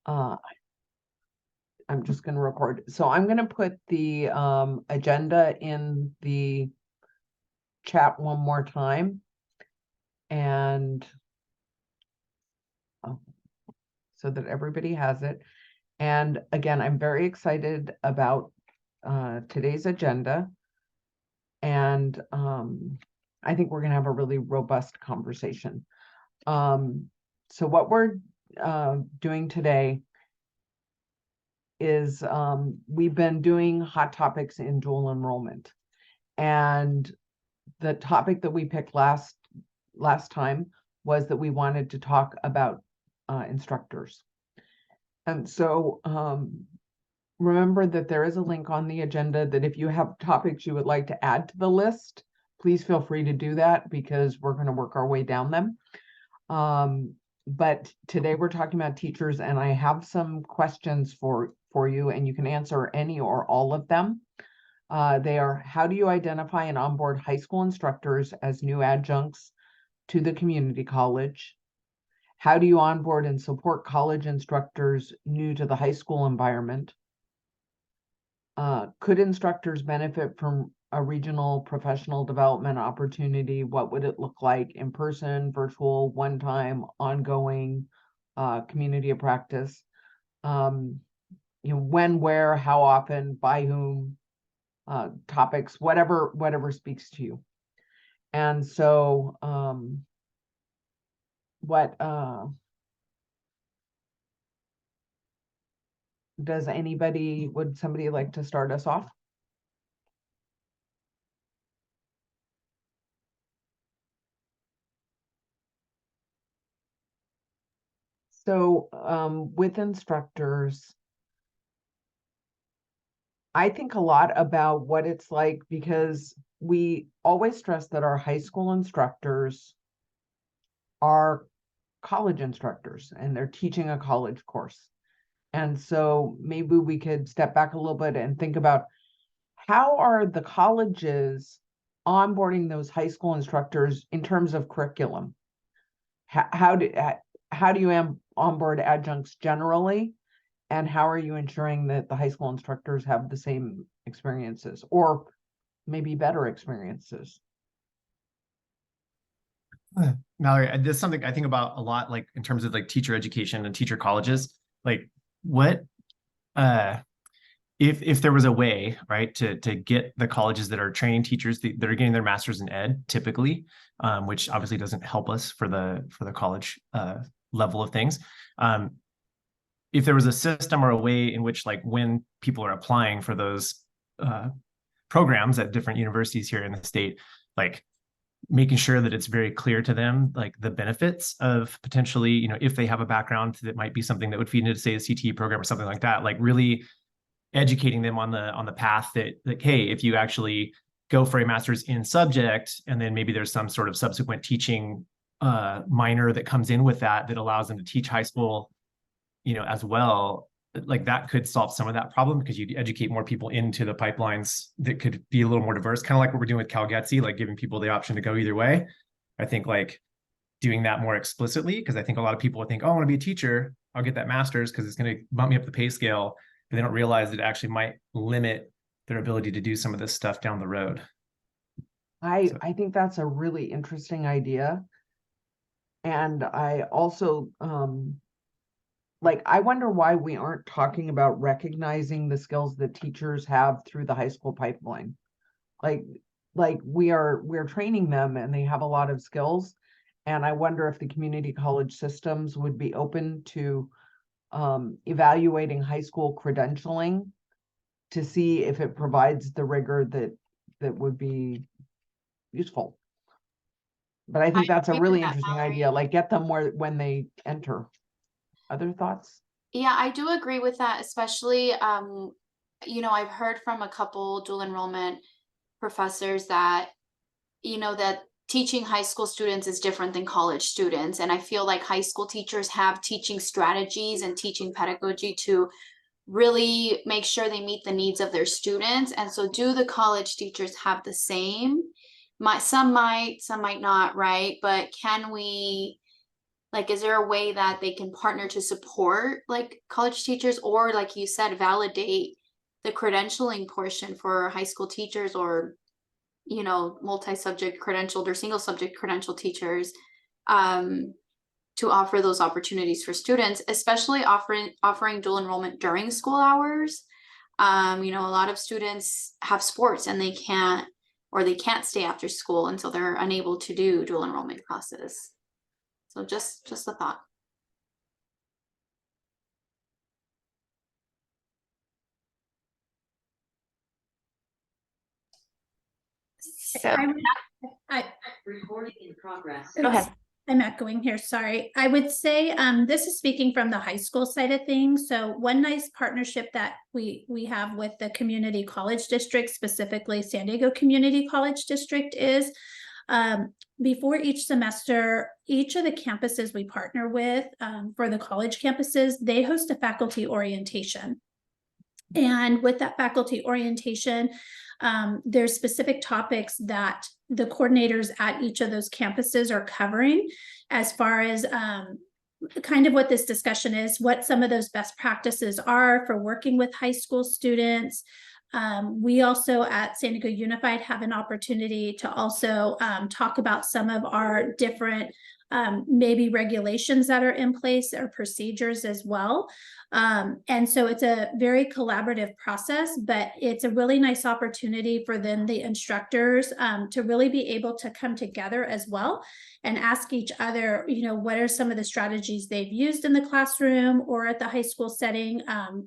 I'm just going to record. So I'm going to put the agenda in the chat one more time. And so that everybody has it. And again, I'm very excited about today's agenda. And I think we're going to have a really robust conversation. So what we're doing today is we've been doing hot topics in dual enrollment. And the topic that we picked last time was that we wanted to talk about instructors. And so remember that there is a link on the agenda that if you have topics you would like to add to the list, please feel free to do that because we're going to work our way down them. But today we're talking about teachers, and I have some questions for you, and you can answer any or all of them. They are: how do you identify and onboard high school instructors as new adjuncts to the community college? How do you onboard and support college instructors new to the high school environment? Could instructors benefit from a regional professional development opportunity? What would it look like? In person, virtual, one-time, ongoing, community of practice? When, where, how often, by whom, topics, whatever speaks to you. And so would somebody like to start us off? So with instructors, I think a lot about what it's like, because we always stress that our high school instructors are college instructors and they're teaching a college course. And so maybe we could step back a little bit and think about how are the colleges onboarding those high school instructors in terms of curriculum? How do you onboard adjuncts generally? And how are you ensuring that the high school instructors have the same experiences or maybe better experiences? Mallory, this is something I think about a lot, like in terms of like teacher education and teacher colleges. Like what if there was a way, right, to get the colleges that are training teachers that are getting their masters in ed typically, which obviously doesn't help us for the college level of things. If there was a system or a way in which, like, when people are applying for those programs at different universities here in the state, like making sure that it's very clear to them, like the benefits of potentially, if they have a background that might be something that would feed into, say, a CTE program or something like that, like really educating them on the path that, like, hey, if you actually go for a master's in subject, and then maybe there's some sort of subsequent teaching minor that comes in with that allows them to teach high school, as well, like that could solve some of that problem because you'd educate more people into the pipelines that could be a little more diverse, kind of like what we're doing with CalGETC, like giving people the option to go either way. I think like doing that more explicitly, because I think a lot of people would think, oh, I want to be a teacher, I'll get that master's because it's going to bump me up the pay scale, but they don't realize that it actually might limit their ability to do some of this stuff down the road. I think that's a really interesting idea. And I also I wonder why we aren't talking about recognizing the skills that teachers have through the high school pipeline. We're training them and they have a lot of skills. And I wonder if the community college systems would be open to evaluating high school credentialing to see if it provides the rigor that would be useful. But I think that's a really interesting idea, like get them when they enter. Other thoughts? Yeah, I do agree with that, especially, I've heard from a couple dual enrollment professors that, that teaching high school students is different than college students. And I feel like high school teachers have teaching strategies and teaching pedagogy to really make sure they meet the needs of their students. And so do the college teachers have the same? Some might not, right? But can we Like, is there a way that they can partner to support like college teachers, or like you said, validate the credentialing portion for high school teachers, or, you know, multi-subject credentialed or single subject credentialed teachers, to offer those opportunities for students, especially offering dual enrollment during school hours. You know, a lot of students have sports and they can't stay after school, and so they're unable to do dual enrollment classes. So just a thought. So I, recording in progress. Go ahead. I'm echoing here, sorry. I would say this is speaking from the high school side of things. So one nice partnership that we have with the community college district, specifically San Diego Community College District, is before each semester, each of the campuses we partner with for the college campuses, they host a faculty orientation. And with that faculty orientation, there's specific topics that the coordinators at each of those campuses are covering, as far as kind of what this discussion is, what some of those best practices are for working with high school students. We also at San Diego Unified have an opportunity to also talk about some of our different maybe regulations that are in place or procedures as well. And so it's a very collaborative process, but it's a really nice opportunity for then the instructors to really be able to come together as well and ask each other, you know, what are some of the strategies they've used in the classroom or at the high school setting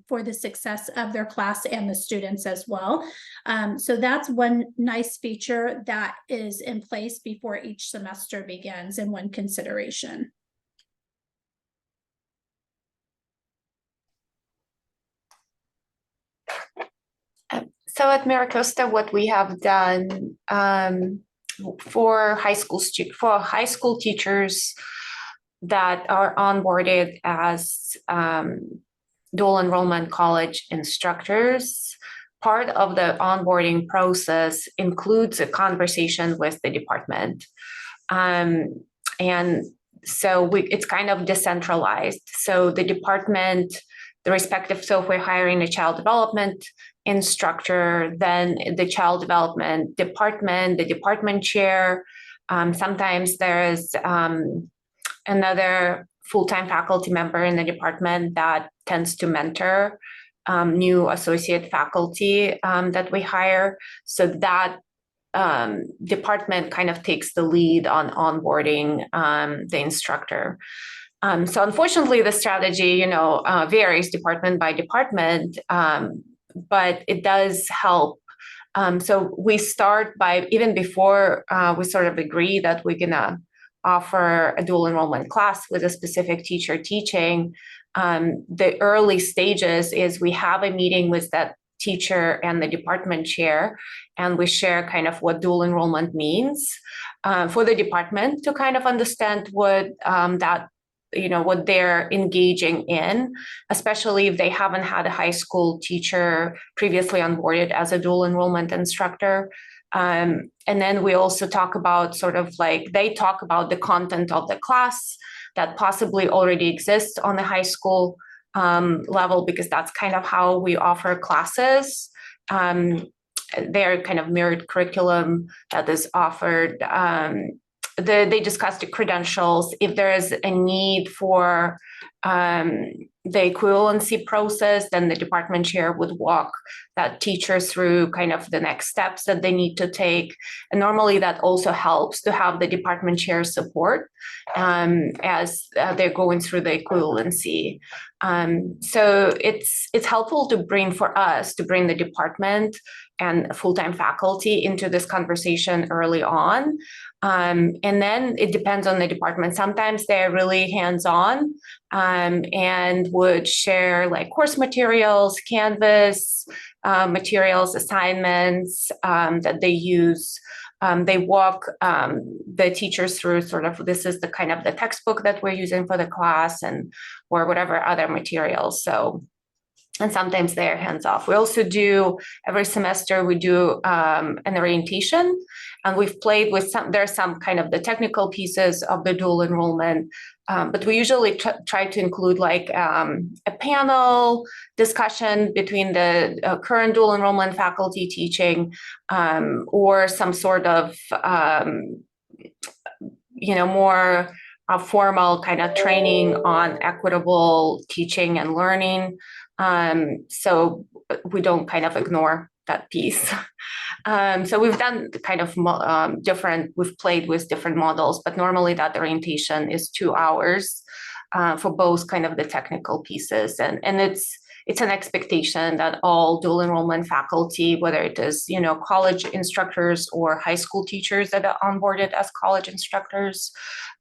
for the success of their class and the students as well. So that's one nice feature that is in place before each semester begins and one consideration. So at Maricosta, what we have done for high school teachers that are onboarded as dual enrollment college instructors, part of the onboarding process includes a conversation with the department. And so it's kind of decentralized. So the department, the respective, so if we're hiring a child development instructor, then the child development department, the department chair, sometimes there's another full-time faculty member in the department that tends to mentor new associate faculty that we hire. So that department kind of takes the lead on onboarding the instructor. So unfortunately, the strategy, varies department by department, but it does help. So we start by, even before we sort of agree that we're gonna offer a dual enrollment class with a specific teacher teaching, the early stages is we have a meeting with that teacher and the department chair, and we share kind of what dual enrollment means for the department to kind of understand what what they're engaging in, especially if they haven't had a high school teacher previously onboarded as a dual enrollment instructor. And then we also talk about they talk about the content of the class that possibly already exists on the high school level, because that's kind of how we offer classes. They're kind of mirrored curriculum that is offered. They discuss the credentials. If there is a need for the equivalency process, then the department chair would walk that teacher through kind of the next steps that they need to take. And normally that also helps to have the department chair support as they're going through the equivalency. So it's helpful to bring the department and full-time faculty into this conversation early on. And then it depends on the department. Sometimes they're really hands-on and would share like course materials, Canvas materials, assignments that they use. They walk the teachers through this is the kind of the textbook that we're using for the class or whatever other materials. So and sometimes they're hands-off. We also do, every semester, we do an orientation, and we've played with there's some kind of the technical pieces of the dual enrollment, but we usually try to include like a panel discussion between the current dual enrollment faculty teaching, or some sort of, more formal kind of training on equitable teaching and learning. So we don't kind of ignore that piece. So we've done kind of we've played with different models, but normally that orientation is 2 hours for both kind of the technical pieces. And it's an expectation that all dual enrollment faculty, whether it is, college instructors or high school teachers that are onboarded as college instructors,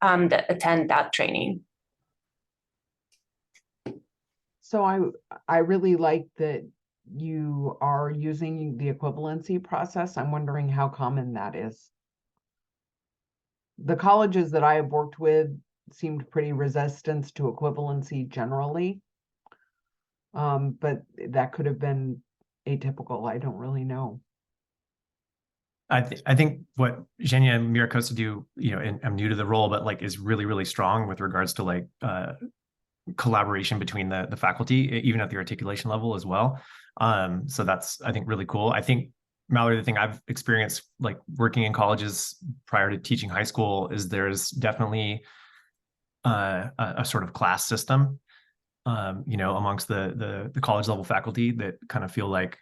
that attend that training. So I really like that you are using the equivalency process. I'm wondering how common that is. The colleges that I have worked with seemed pretty resistant to equivalency generally. But that could have been atypical. I don't really know. I think what Zhenya and Miracosta do, and I'm new to the role, but like is really, really strong with regards to like collaboration between the faculty, even at the articulation level as well. So that's, I think, really cool. I think, Mallory, the thing I've experienced like working in colleges prior to teaching high school is there's definitely a sort of class system, amongst the college level faculty that kind of feel like,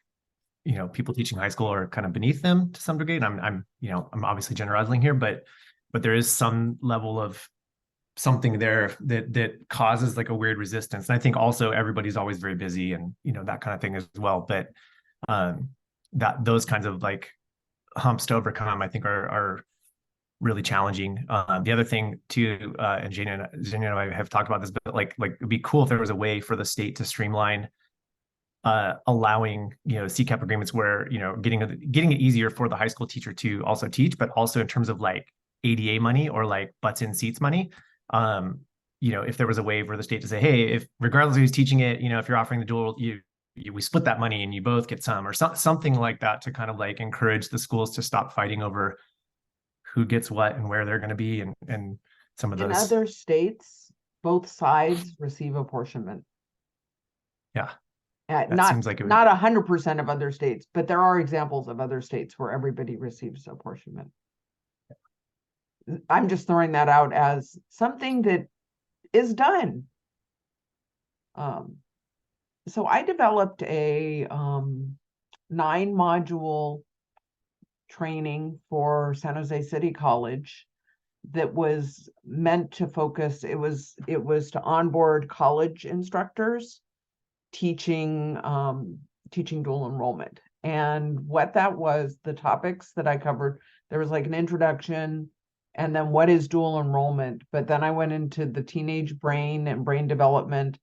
people teaching high school are kind of beneath them to some degree. And I'm obviously generalizing here, but there is some level of something there that causes like a weird resistance. And I think also everybody's always very busy and, that kind of thing as well. But that those kinds of like humps to overcome, I think are really challenging. The other thing too, and Zhenya and I have talked about this, but like it'd be cool if there was a way for the state to streamline allowing CCAP agreements where getting it easier for the high school teacher to also teach, but also in terms of like ADA money or like butts in seats money. If there was a way for the state to say, hey, if regardless of who's teaching it, if you're offering the dual, we split that money and you both get some, or something like that, to kind of like encourage the schools to stop fighting over who gets what and where they're going to be, and some of those. In other states, both sides receive apportionment. Yeah. Not seems like it would... not 100% of other states, but there are examples of other states where everybody receives apportionment. I'm just throwing that out as something that is done. So I developed a 9-module training for San Jose City College that was meant to focus. It was to onboard college instructors teaching dual enrollment. And what that was, the topics that I covered, there was like an introduction, and then what is dual enrollment? But then I went into the teenage brain and brain development,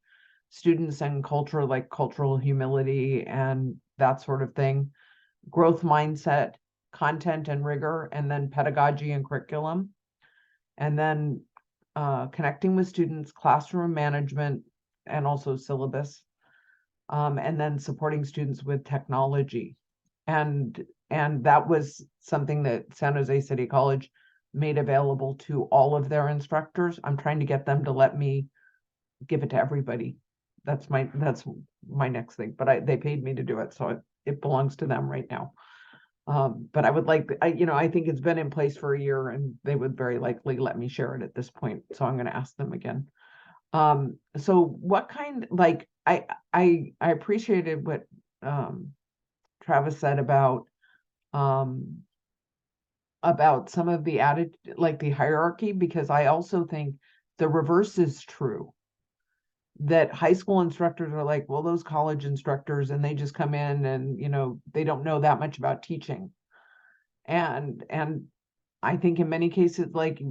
students and culture, like cultural humility and that sort of thing, growth mindset, content and rigor, and then pedagogy and curriculum. And then connecting with students, classroom management, and also syllabus. And then supporting students with technology. And that was something that San Jose City College made available to all of their instructors. I'm trying to get them to let me give it to everybody. That's my next thing, but they paid me to do it, so it belongs to them right now. But I would like, I think it's been in place for a year and they would very likely let me share it at this point. So I'm going to ask them again. So what kind, like, I appreciated what Travis said about some of the added, like the hierarchy, because I also think the reverse is true. That high school instructors are like, well, those college instructors, and they just come in and, they don't know that much about teaching. And I think in many cases, like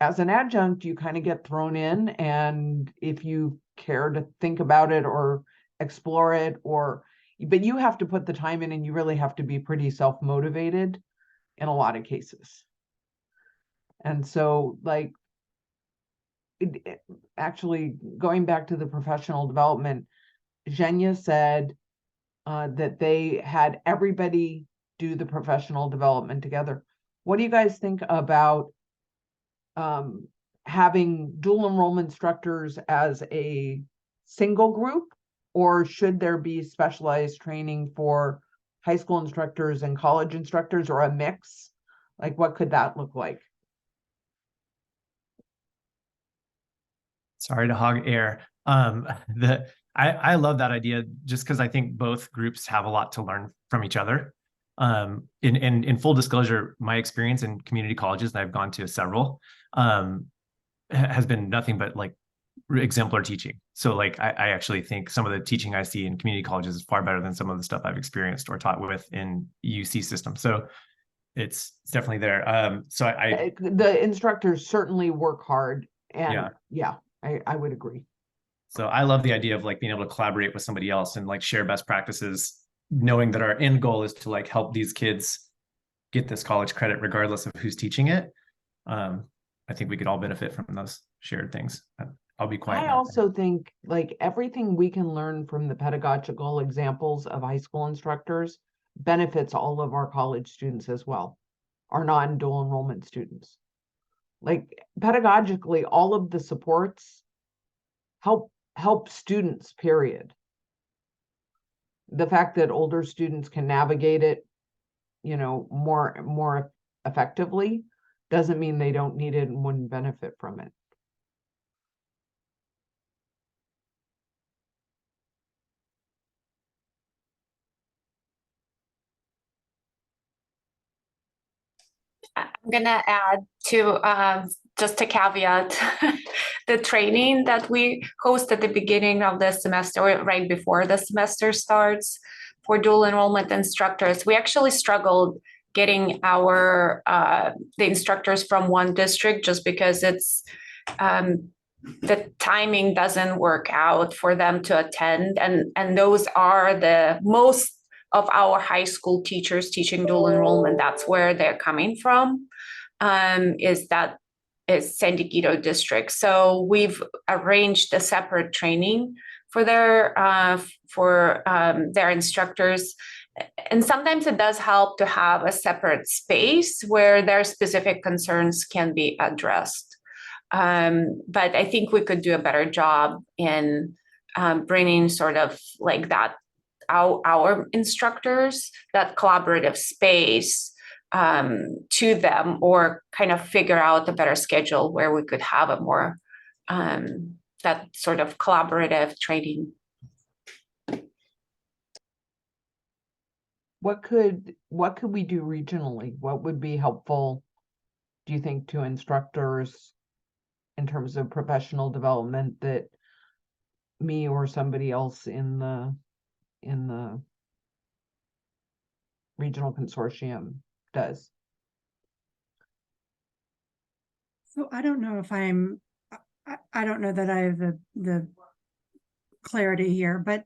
as an adjunct, you kind of get thrown in, and if you care to think about it or explore it, but you have to put the time in, and you really have to be pretty self-motivated in a lot of cases. And so like, actually going back to the professional development, Zhenya said that they had everybody do the professional development together. What do you guys think about having dual enrollment instructors as a single group, or should there be specialized training for high school instructors and college instructors, or a mix? Like, what could that look like? Sorry to hog air. I love that idea just because I think both groups have a lot to learn from each other. In full disclosure, my experience in community colleges, and I've gone to several, has been nothing but like exemplar teaching. So like I actually think some of the teaching I see in community colleges is far better than some of the stuff I've experienced or taught with in UC system. So it's definitely there. So the instructors certainly work hard, and yeah, I would agree. So I love the idea of like being able to collaborate with somebody else and like share best practices, knowing that our end goal is to like help these kids get this college credit regardless of who's teaching it. I think we could all benefit from those shared things. I'll be quiet. I also think like everything we can learn from the pedagogical examples of high school instructors benefits all of our college students as well, our non-dual enrollment students. Like pedagogically, all of the supports help students, period. The fact that older students can navigate it, more effectively doesn't mean they don't need it and wouldn't benefit from it. I'm gonna add to just a caveat, the training that we host at the beginning of the semester, or right before the semester starts, for dual enrollment instructors. We actually struggled getting our the instructors from one district just because it's the timing doesn't work out for them to attend, and those are the most of our high school teachers teaching dual enrollment. That's where they're coming from, is San Diego district. So we've arranged a separate training for their instructors. And sometimes it does help to have a separate space where their specific concerns can be addressed. But I think we could do a better job in bringing sort of like that, our instructors, that collaborative space to them, or kind of figure out a better schedule where we could have a more that sort of collaborative training. What could we do regionally? What would be helpful, do you think, to instructors in terms of professional development that me or somebody else in the regional consortium does? So I don't know if I don't know that I have the clarity here, but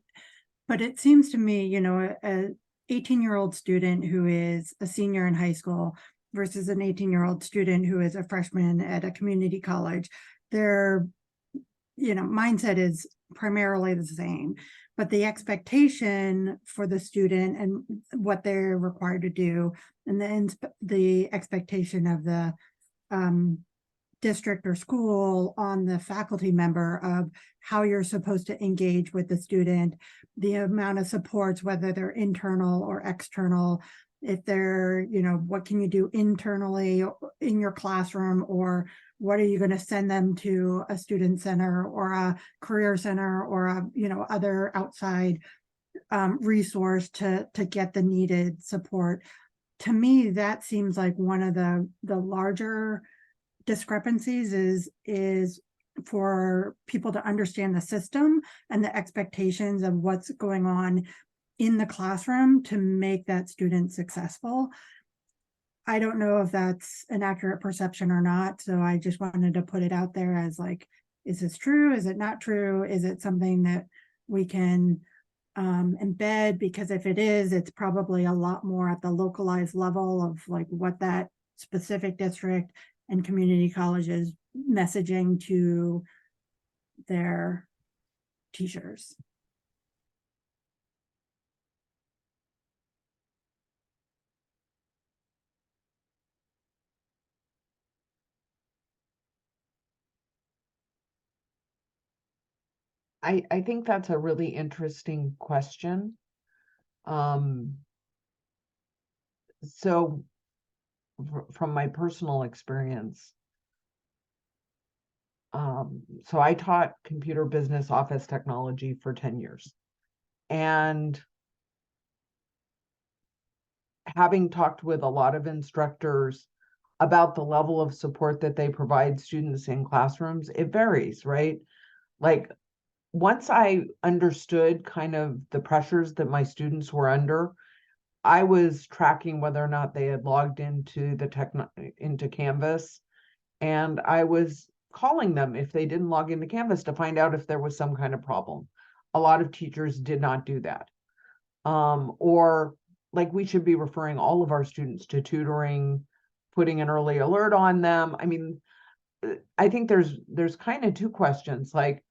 it seems to me, a 18-year-old student who is a senior in high school versus an 18-year-old student who is a freshman at a community college, their mindset is primarily the same, but the expectation for the student and what they're required to do, and the expectation of the district or school on the faculty member of how you're supposed to engage with the student, the amount of supports, whether they're internal or external, if they're, what can you do internally in your classroom, or what are you going to send them to a student center or a career center or a, other outside resource to get the needed support. To me, that seems like one of the larger discrepancies is for people to understand the system and the expectations of what's going on in the classroom to make that student successful. I don't know if that's an accurate perception or not, so I just wanted to put it out there as like, is this true? Is it not true? Is it something that we can embed? Because if it is, it's probably a lot more at the localized level of like what that specific district and community colleges messaging to their teachers. I think that's a really interesting question. So from my personal experience, so I taught computer business office technology for 10 years. And having talked with a lot of instructors about the level of support that they provide students in classrooms, it varies, right? Like once I understood kind of the pressures that my students were under, I was tracking whether or not they had logged into into Canvas, and I was calling them if they didn't log into Canvas to find out if there was some kind of problem. A lot of teachers did not do that. Or like we should be referring all of our students to tutoring, putting an early alert on them. I mean, I think there's kind of two questions, like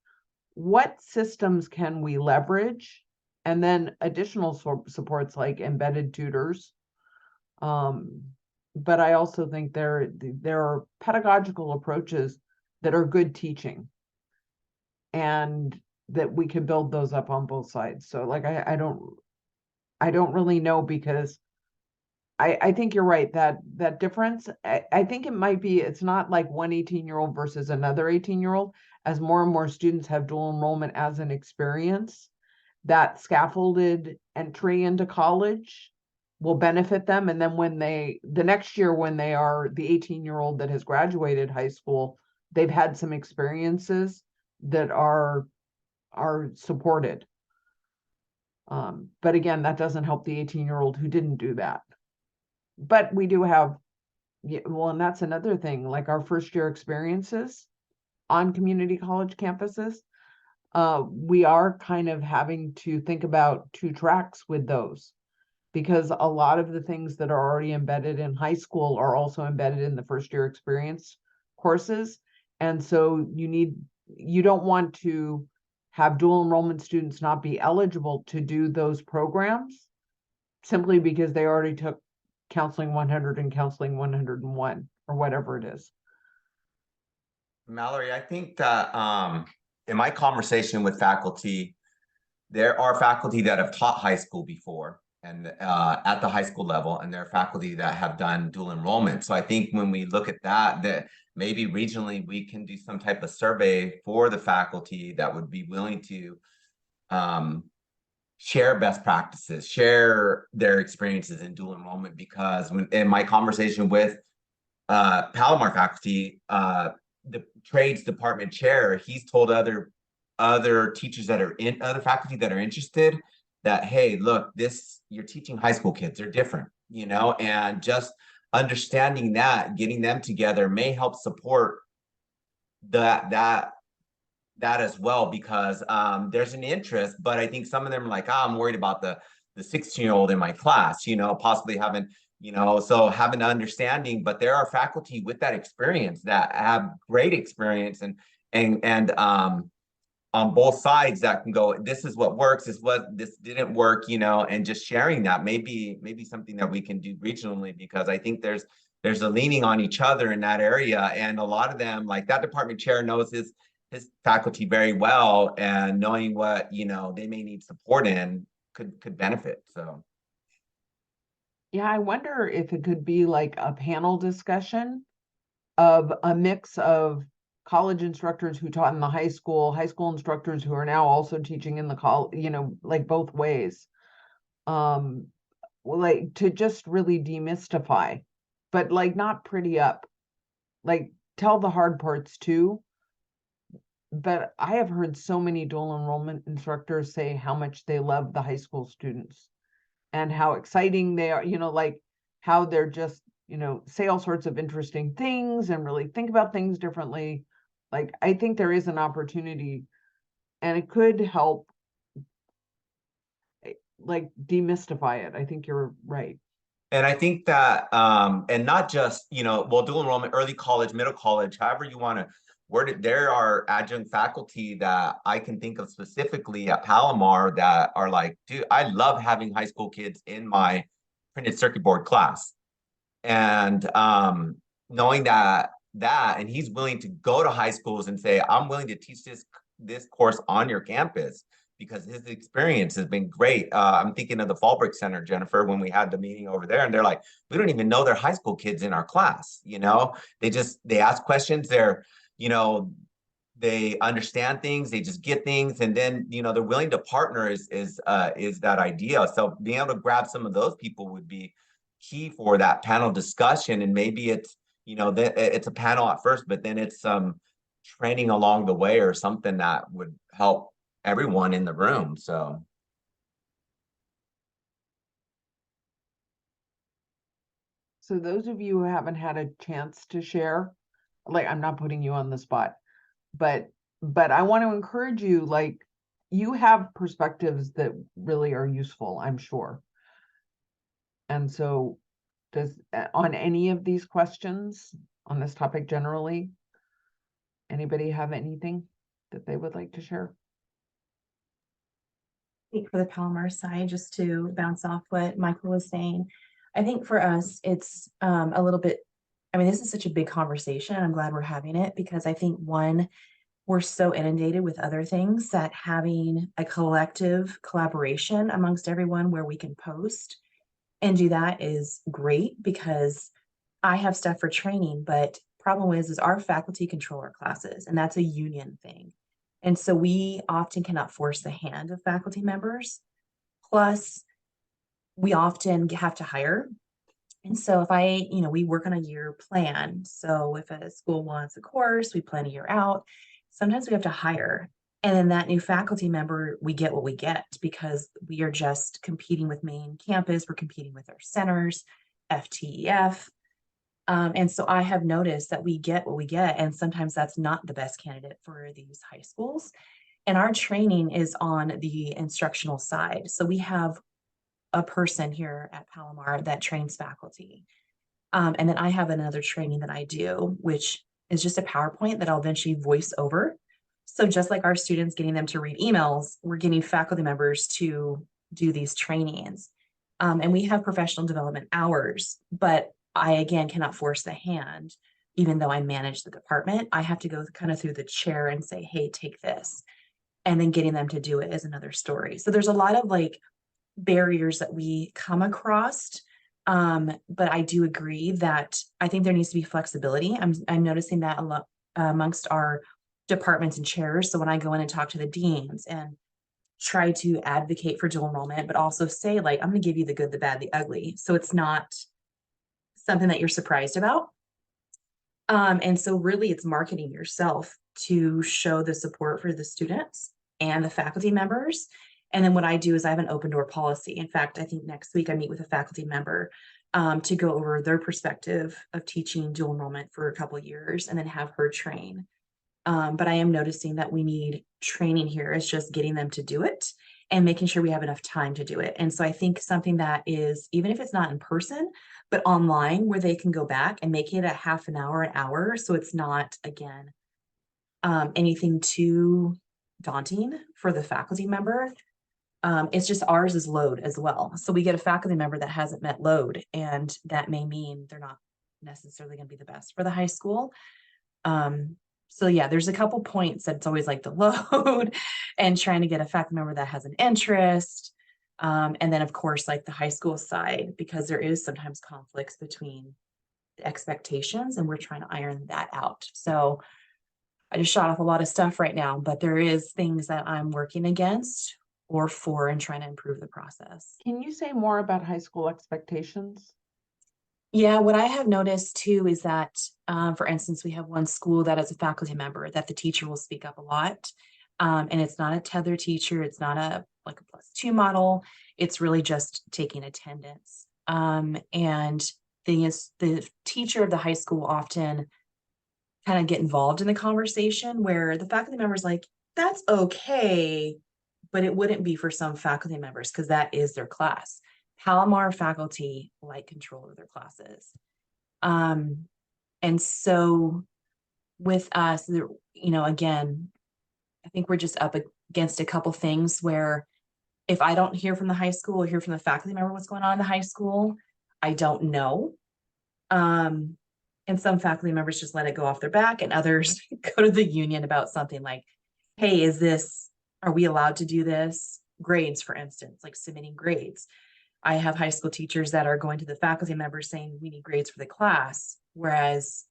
what systems can we leverage? And then additional supports like embedded tutors. But I also think there are pedagogical approaches that are good teaching, and that we can build those up on both sides. So like I don't really know, because I think you're right, that difference, I think it might be, it's not like one 18-year-old versus another 18-year-old. As more and more students have dual enrollment as an experience, that scaffolded entry into college will benefit them. And then when the next year, when they are the 18-year-old that has graduated high school, they've had some experiences that are supported. But again, that doesn't help the 18-year-old who didn't do that. But we do have, yeah, well, and that's another thing, like our first year experiences on community college campuses, we are kind of having to think about two tracks with those, because a lot of the things that are already embedded in high school are also embedded in the first year experience courses. And so you don't want to have dual enrollment students not be eligible to do those programs simply because they already took Counseling 100 and Counseling 101 or whatever it is. Mallory, I think that in my conversation with faculty, there are faculty that have taught high school before and at the high school level, and there are faculty that have done dual enrollment. So I think when we look at that maybe regionally we can do some type of survey for the faculty that would be willing to share best practices, share their experiences in dual enrollment, because in my conversation with Palomar faculty, the trades department chair, he's told other teachers that are in other faculty that are interested that, hey, look, you're teaching high school kids, they're different, and just understanding that, getting them together may help support that as well, because there's an interest, but I think some of them are like, I'm worried about the 16-year-old in my class, possibly having, so having an understanding. But there are faculty with that experience that have great experience and on both sides that can go, this is what works, this didn't work, and just sharing that may be something that we can do regionally, because I think there's a leaning on each other in that area. And a lot of them, like that department chair knows his faculty very well, and knowing what they may need support in could benefit. So yeah, I wonder if it could be like a panel discussion of a mix of college instructors who taught in the high school instructors who are now also teaching in the college, like both ways, like to just really demystify, but like not pretty up, like tell the hard parts too. But I have heard so many dual enrollment instructors say how much they love the high school students and how exciting they are, like how they're just, say all sorts of interesting things and really think about things differently. Like, I think there is an opportunity, and it could help like demystify it. I think you're right. And I think that, and not just, dual enrollment, early college, middle college, however you want to word it, there are adjunct faculty that I can think of specifically at Palomar that are like, dude, I love having high school kids in my printed circuit board class. And knowing that, and he's willing to go to high schools and say, I'm willing to teach this course on your campus, because his experience has been great. I'm thinking of the Fallbrook Center, Jennifer, when we had the meeting over there, and they're like, we don't even know they're high school kids in our class. They ask questions. They understand things, they just get things, and then they're willing to partner is that idea. So being able to grab some of those people would be key for that panel discussion. And maybe it's it's a panel at first, but then it's some training along the way or something that would help everyone in the room. So those of you who haven't had a chance to share, like, I'm not putting you on the spot, but I want to encourage you, like, you have perspectives that really are useful, I'm sure. And so on any of these questions on this topic generally, anybody have anything that they would like to share? Speak for the Palomar side, just to bounce off what Michael was saying. I think for us, it's a little bit, this is such a big conversation. I'm glad we're having it, because I think, one, we're so inundated with other things that having a collective collaboration amongst everyone where we can post and do that is great, because I have stuff for training, but problem is our faculty control our classes, and that's a union thing. And so we often cannot force the hand of faculty members. Plus, we often have to hire. And so if we work on a year plan. So if a school wants a course, we plan a year out. Sometimes we have to hire. And then that new faculty member, we get what we get, because we are just competing with main campus. We're competing with our centers, FTEF. And so I have noticed that we get what we get, and sometimes that's not the best candidate for these high schools. And our training is on the instructional side. So we have a person here at Palomar that trains faculty. And then I have another training that I do, which is just a PowerPoint that I'll eventually voice over. So just like our students, getting them to read emails, we're getting faculty members to do these trainings. And we have professional development hours, but I, again, cannot force the hand. Even though I manage the department, I have to go kind of through the chair and say, hey, take this. And then getting them to do it is another story. So there's a lot of barriers that we come across. But I do agree that I think there needs to be flexibility. I'm noticing that a lot amongst our departments and chairs. So when I go in and talk to the deans and try to advocate for dual enrollment, but also say, I'm going to give you the good, the bad, the ugly. So it's not something that you're surprised about. And so really it's marketing yourself to show the support for the students and the faculty members. And then what I do is I have an open door policy. In fact, I think next week I meet with a faculty member to go over their perspective of teaching dual enrollment for a couple of years and then have her train. But I am noticing that we need training here. It's just getting them to do it and making sure we have enough time to do it. And so I think something that is, even if it's not in person, but online, where they can go back and make it a half an hour, so it's not, again, anything too daunting for the faculty member. It's just ours is load as well. So we get a faculty member that hasn't met load, and that may mean they're not necessarily going to be the best for the high school. So yeah, there's a couple points that it's always the load and trying to get a faculty member that has an interest. And then of course, the high school side, because there is sometimes conflicts between the expectations, and we're trying to iron that out. So I just shot off a lot of stuff right now, but there is things that I'm working against or for and trying to improve the process. Can you say more about high school expectations? Yeah, what I have noticed too is that, for instance, we have one school that as a faculty member that the teacher will speak up a lot. And it's not a tether teacher. It's not a +2 model. It's really just taking attendance. And thing is, the teacher of the high school often kind of get involved in the conversation where the faculty member's that's okay, but it wouldn't be for some faculty members because that is their class. Palomar faculty like control of their classes. And so with us, again, I think we're just up against a couple things where if I don't hear from the high school or hear from the faculty member what's going on in the high school, I don't know. And some faculty members just let it go off their back, and others go to the union about something hey, are we allowed to do this? Grades, for instance, like submitting grades. I have high school teachers that are going to the faculty members saying we need grades for the class, whereas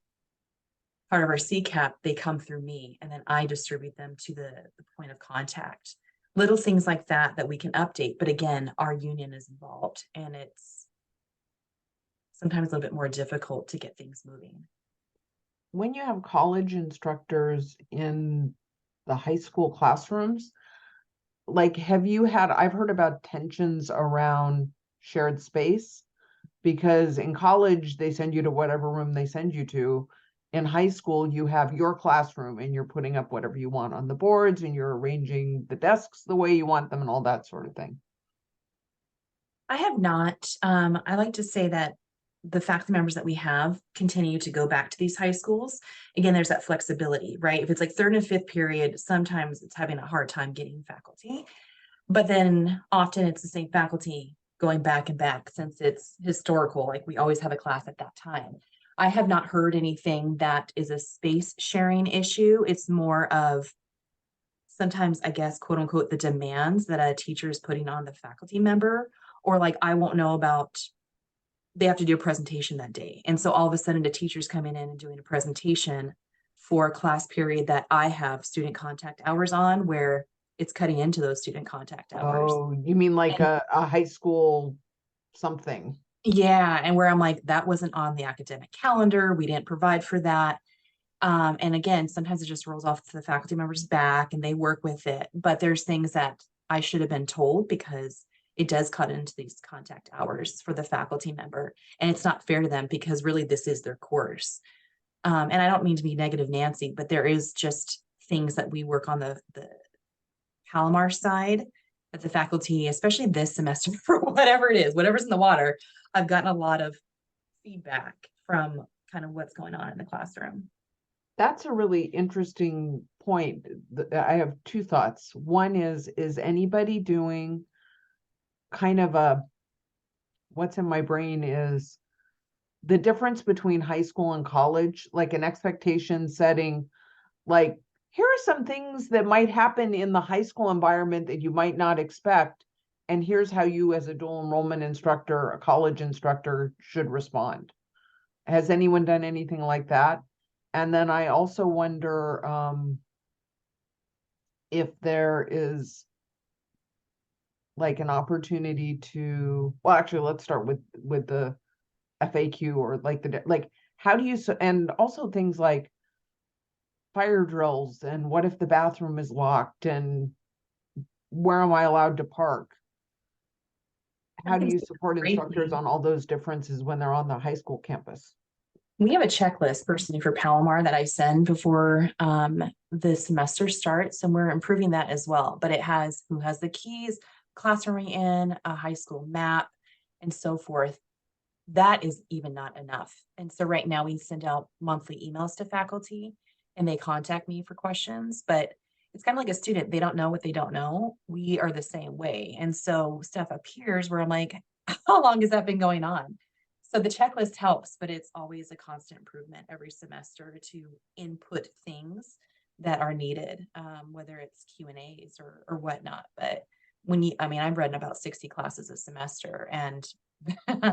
part of our CCAP, they come through me and then I distribute them to the point of contact. Little things like that we can update. But again, our union is involved and it's sometimes a little bit more difficult to get things moving. When you have college instructors in the high school classrooms, like, I've heard about tensions around shared space, because in college, they send you to whatever room they send you to. In high school, you have your classroom and you're putting up whatever you want on the boards and you're arranging the desks the way you want them and all that sort of thing. I have not. I like to say that the faculty members that we have continue to go back to these high schools. Again, there's that flexibility, right? If it's like third and fifth period, sometimes it's having a hard time getting faculty, but then often it's the same faculty going back and back since it's historical, like we always have a class at that time. I have not heard anything that is a space sharing issue. It's more of sometimes, I guess, quote unquote, the demands that a teacher is putting on the faculty member, or like, I won't know about, they have to do a presentation that day. And so all of a sudden the teacher's coming in and doing a presentation for a class period that I have student contact hours on, where it's cutting into those student contact hours. Oh, you mean like a high school something? Yeah. And where I'm like, that wasn't on the academic calendar. We didn't provide for that. And again, sometimes it just rolls off to the faculty member's back and they work with it. But there's things that I should have been told because it does cut into these contact hours for the faculty member. And it's not fair to them because really this is their course. And I don't mean to be negative, Nancy, but there is just things that we work on the Palomar side that the faculty, especially this semester, for whatever it is, whatever's in the water, I've gotten a lot of feedback from kind of what's going on in the classroom. That's a really interesting point. I have two thoughts. One is anybody doing kind of what's in my brain is the difference between high school and college, like an expectation setting, like, here are some things that might happen in the high school environment that you might not expect. And here's how you, as a dual enrollment instructor, a college instructor, should respond. Has anyone done anything like that? And then I also wonder if there is like an opportunity to, well, actually, let's start with the FAQ, or like how do you, and also things like fire drills and what if the bathroom is locked and where am I allowed to park? How do you support instructors on all those differences when they're on the high school campus? We have a checklist personally for Palomar that I send before the semester starts, and we're improving that as well. But it has who has the keys, classroom in, a high school map, and so forth. That is even not enough. And so right now we send out monthly emails to faculty and they contact me for questions, but it's kind of like a student. They don't know what they don't know. We are the same way. And so stuff appears where I'm like, how long has that been going on? So the checklist helps, but it's always a constant improvement every semester to input things that are needed, whether it's Q&As or whatnot. But I've read about 60 classes a semester, and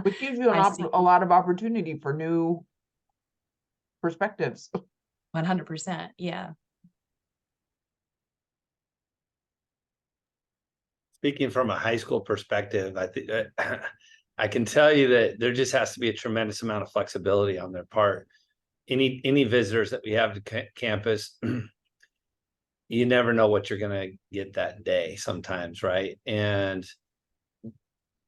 which gives you a lot of opportunity for new perspectives. 100%, yeah. Speaking from a high school perspective, I think I can tell you that there just has to be a tremendous amount of flexibility on their part. Any visitors that we have to campus, you never know what you're going to get that day sometimes, right? And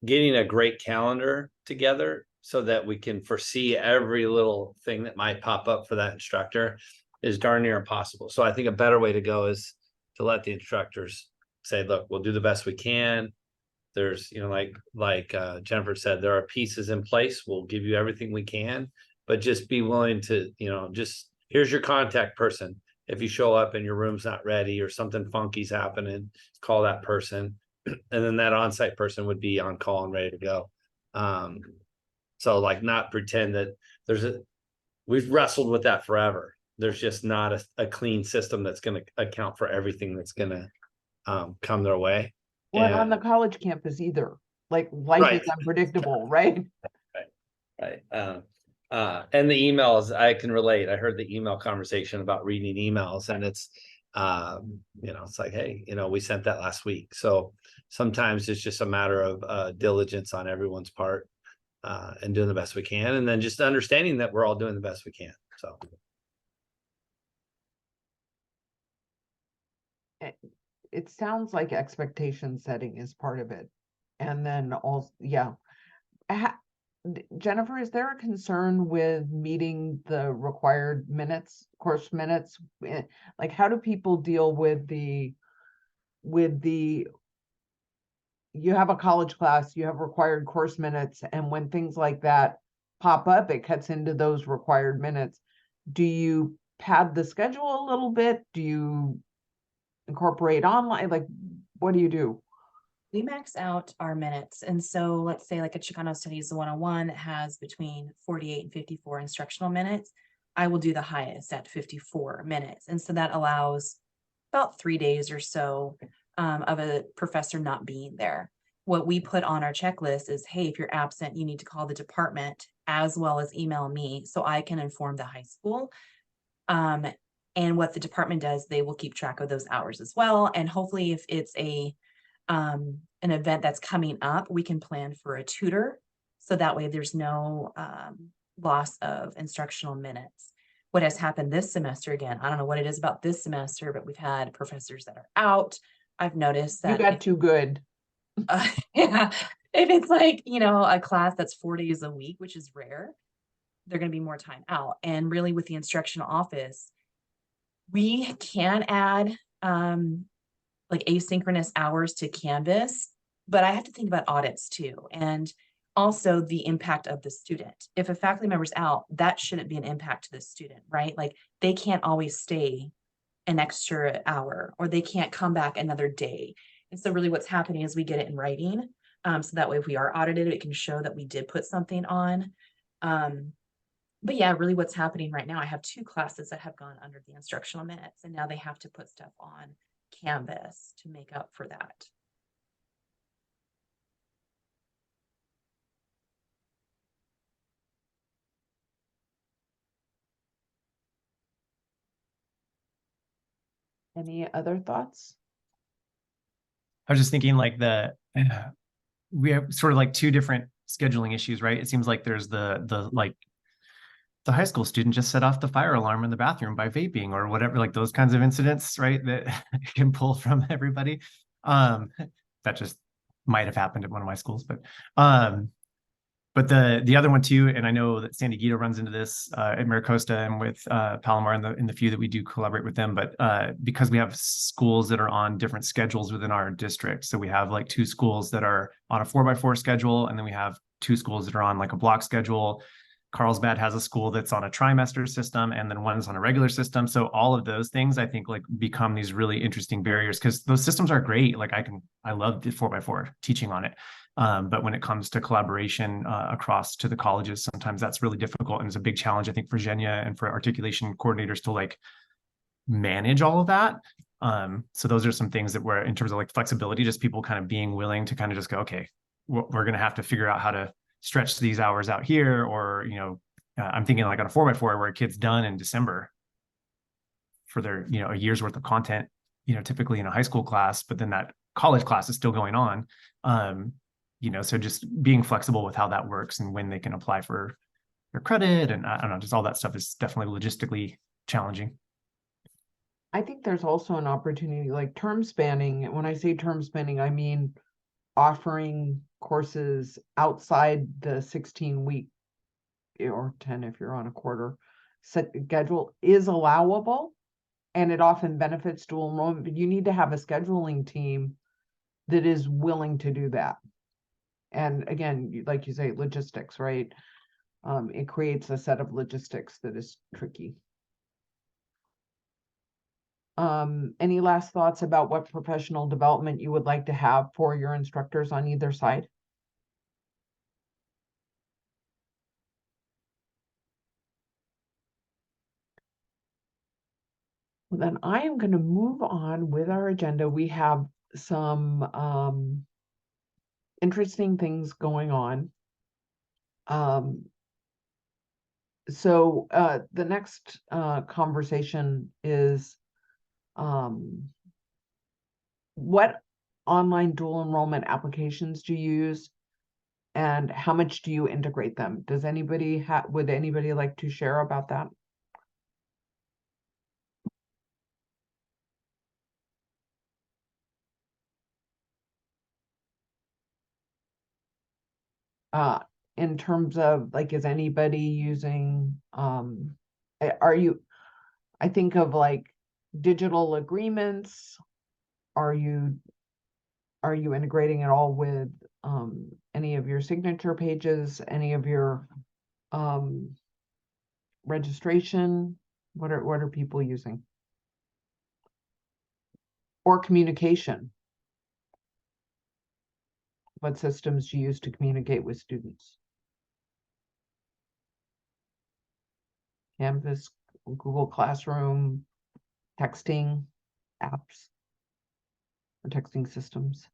getting a great calendar together so that we can foresee every little thing that might pop up for that instructor is darn near impossible. So I think a better way to go is to let the instructors say, look, we'll do the best we can. There's, like Jennifer said, there are pieces in place. We'll give you everything we can, but just be willing to, just here's your contact person. If you show up and your room's not ready or something funky's happening, call that person. And then that on-site person would be on call and ready to go. So like not pretend that we've wrestled with that forever. there's just not a clean system that's going to account for everything that's going to come their way. Well, and on the And- college campus either, like life Right. is unpredictable, right? Right. And the emails, I can relate. I heard the email conversation about reading emails, and it's, it's like, hey, we sent that last week. So sometimes it's just a matter of diligence on everyone's part, and doing the best we can, and then just understanding that we're all doing the best we can. So. It sounds like expectation setting is part of it. And then also, yeah. Jennifer, is there a concern with meeting the required course minutes? Like, how do people deal with you have a college class, you have required course minutes, and when things like that pop up, it cuts into those required minutes. Do you pad the schedule a little bit? Do you incorporate online? Like, what do you do? We max out our minutes. And so let's say like a Chicano Studies 101 that has between 48 and 54 instructional minutes. I will do the highest at 54 minutes. And so that allows about 3 days or so of a professor not being there. What we put on our checklist is, hey, if you're absent, you need to call the department as well as email me so I can inform the high school. And what the department does, they will keep track of those hours as well. And hopefully if it's an event that's coming up, we can plan for a tutor. So that way there's no loss of instructional minutes. What has happened this semester, again, I don't know what it is about this semester, but we've had professors that are out. I've noticed that You got too good. yeah, if it's like, a class that's 4 days a week, which is rare, they're going to be more time out. And really with the instructional office, we can add like asynchronous hours to Canvas, but I have to think about audits too. And also the impact of the student. If a faculty member's out, that shouldn't be an impact to the student, right? Like they can't always stay an extra hour or they can't come back another day. And so really what's happening is we get it in writing. So that way if we are audited, it can show that we did put something on. But yeah, really what's happening right now, I have 2 classes that have gone under the instructional minutes and now they have to put stuff on Canvas to make up for that. Any other thoughts? I was just thinking like we have sort of like 2 different scheduling issues, right? It seems like there's the high school student just set off the fire alarm in the bathroom by vaping or whatever, like those kinds of incidents, right? That can pull from everybody. That just might have happened at one of my schools, but the other one too, and I know that San Diego runs into this at Maricosta and with Palomar in the few that we do collaborate with them, but because we have schools that are on different schedules within our district, so we have like 2 schools that are on a 4x4 schedule, and then we have 2 schools that are on like a block schedule. Carlsbad has a school that's on a trimester system, and then one's on a regular system. So all of those things I think like become these really interesting barriers because those systems are great. Like I love the 4x4 teaching on it. But when it comes to collaboration across to the colleges, sometimes that's really difficult. And it's a big challenge, I think, for Zhenya and for articulation coordinators to like manage all of that. So those are some things that were in terms of like flexibility, just people kind of being willing to kind of just go, okay, we're going to have to figure out how to stretch these hours out here. Or, I'm thinking like on a 4x4 where a kid's done in December for their, a year's worth of content, typically in a high school class, but then that college class is still going on. So just being flexible with how that works and when they can apply for their credit. And I don't know, just all that stuff is definitely logistically challenging. I think there's also an opportunity like term spanning. When I say term spanning, I mean offering courses outside the 16-week or 10 if you're on a quarter schedule is allowable, and it often benefits dual enrollment, but you need to have a scheduling team that is willing to do that. And again, like you say, logistics, right? It creates a set of logistics that is tricky. Any last thoughts about what professional development you would like to have for your instructors on either side? then I am going to move on with our agenda. We have some interesting things going on. So the next conversation is what online dual enrollment applications do you use, and how much do you integrate them? Does anybody would anybody like to share about that? In terms of like, is anybody using, are you, I think of like digital agreements. Are you integrating it all with any of your signature pages, any of your registration? What are people using? Or communication? What systems do you use to communicate with students? Canvas, Google Classroom, texting apps, or texting systems?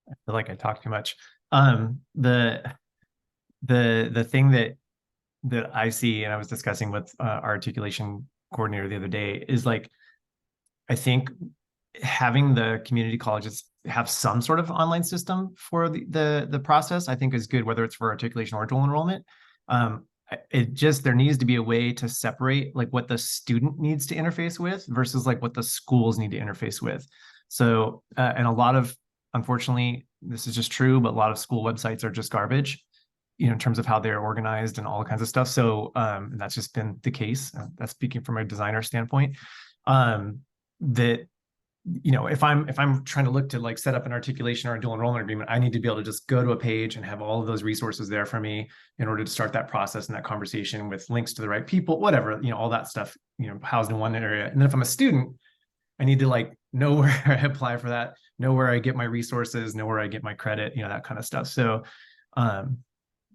I feel like I talk too much. The thing that I see, and I was discussing with our articulation coordinator the other day, is like, I think having the community colleges have some sort of online system for the process, I think is good, whether it's for articulation or dual enrollment. It just, there needs to be a way to separate like what the student needs to interface with versus like what the schools need to interface with. So, and a lot of, unfortunately, this is just true, but a lot of school websites are just garbage, you know, in terms of how they're organized and all kinds of stuff. So and that's just been the case. That's speaking from a designer standpoint. That, you know, if I'm trying to look to like set up an articulation or a dual enrollment agreement, I need to be able to just go to a page and have all of those resources there for me in order to start that process and that conversation with links to the right people, whatever, you know, all that stuff, you know, housed in one area. And then if I'm a student, I need to like know where I apply for that, know where I get my resources, know where I get my credit, you know, that kind of stuff. So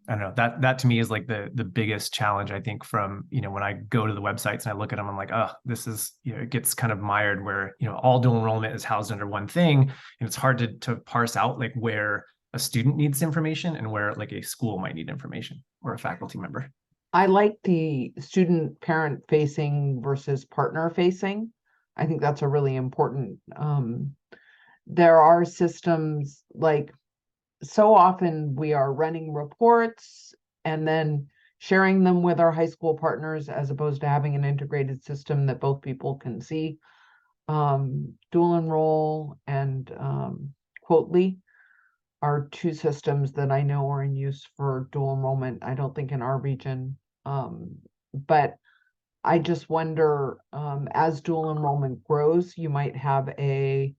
I don't know, that to me is like the biggest challenge, I think, from, you know, when I go to the websites and I look at them, I'm like, oh, this is, you know, it gets kind of mired where, you know, all dual enrollment is housed under one thing. And it's hard to parse out like where a student needs information and where like a school might need information or a faculty member. I like the student parent facing versus partner facing. I think that's a really important, there are systems like, so often we are running reports and then sharing them with our high school partners as opposed to having an integrated system that both people can see. Dual Enroll and Quotely are two systems that I know are in use for dual enrollment. I don't think in our region, but I just wonder, as dual enrollment grows, you might have a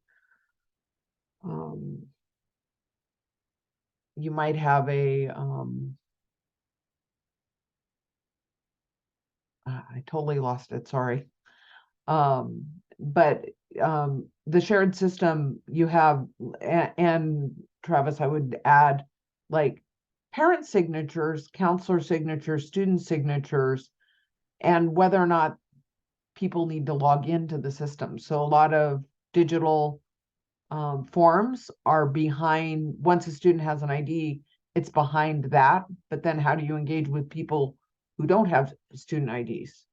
I totally lost it, sorry. But the shared system you have, and Travis, I would add like parent signatures, counselor signatures, student signatures, and whether or not people need to log into the system. So a lot of digital forms are behind, once a student has an ID, it's behind that. But then how do you engage with people who don't have student IDs?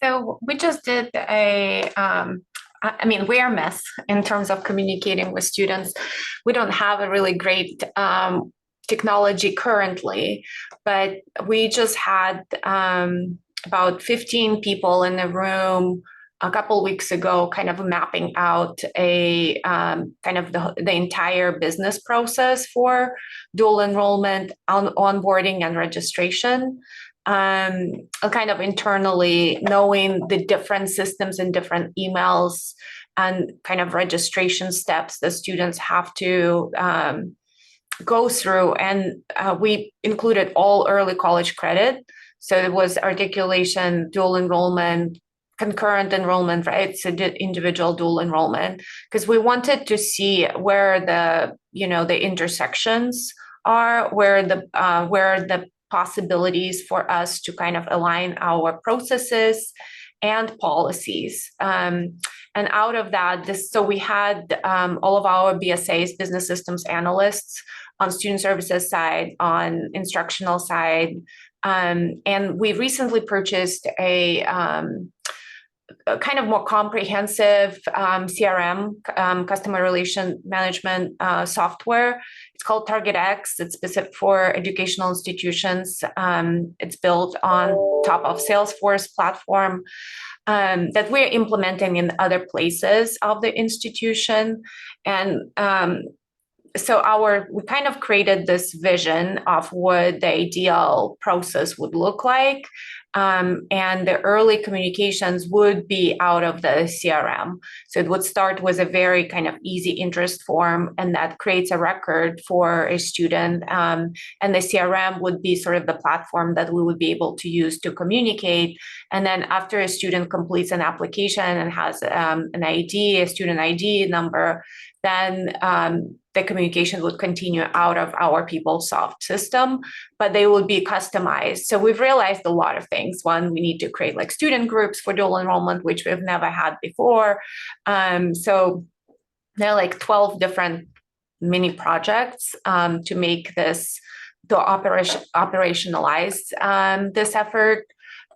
So we just did I mean, we're a mess in terms of communicating with students. We don't have a really great technology currently, but we just had about 15 people in the room a couple weeks ago, kind of mapping out a kind of the entire business process for dual enrollment, onboarding and registration. Kind of internally knowing the different systems and different emails and kind of registration steps the students have to go through. And we included all early college credit. So it was articulation, dual enrollment, concurrent enrollment, right? So individual dual enrollment, because we wanted to see where the, the intersections are, where the possibilities for us to kind of align our processes and policies. And out of that, so we had all of our BSAs, business systems analysts, on student services side, on instructional side. And we recently purchased a kind of more comprehensive CRM, customer relation management software. It's called TargetX. It's specific for educational institutions. It's built on top of Salesforce platform that we're implementing in other places of the institution. And so we kind of created this vision of what the ideal process would look like. And the early communications would be out of the CRM. So it would start with a very kind of easy interest form, and that creates a record for a student. And the CRM would be sort of the platform that we would be able to use to communicate. And then after a student completes an application and has an ID, a student ID number, then the communication would continue out of our PeopleSoft system, but they would be customized. So we've realized a lot of things. One, we need to create like student groups for dual enrollment, which we've never had before. So there are like 12 different mini projects to make this, to operationalize this effort.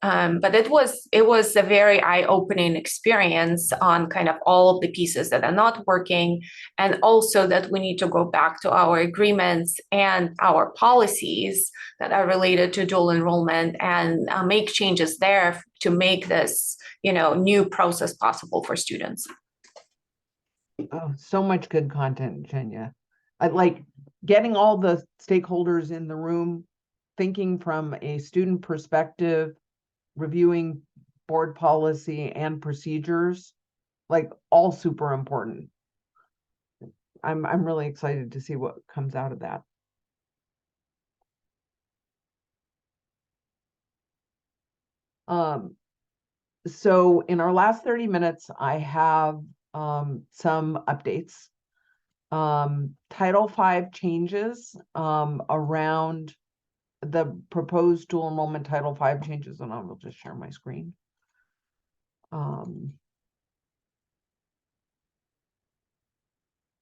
But it was a very eye-opening experience on kind of all of the pieces that are not working, and also that we need to go back to our agreements and our policies that are related to dual enrollment and make changes there to make this, new process possible for students. Oh, so much good content, Jenya. I like getting all the stakeholders in the room, thinking from a student perspective, reviewing board policy and procedures, like all super important. I'm really excited to see what comes out of that. So in our last 30 minutes, I have some updates. Title V changes around the proposed dual enrollment Title V changes, and I will just share my screen.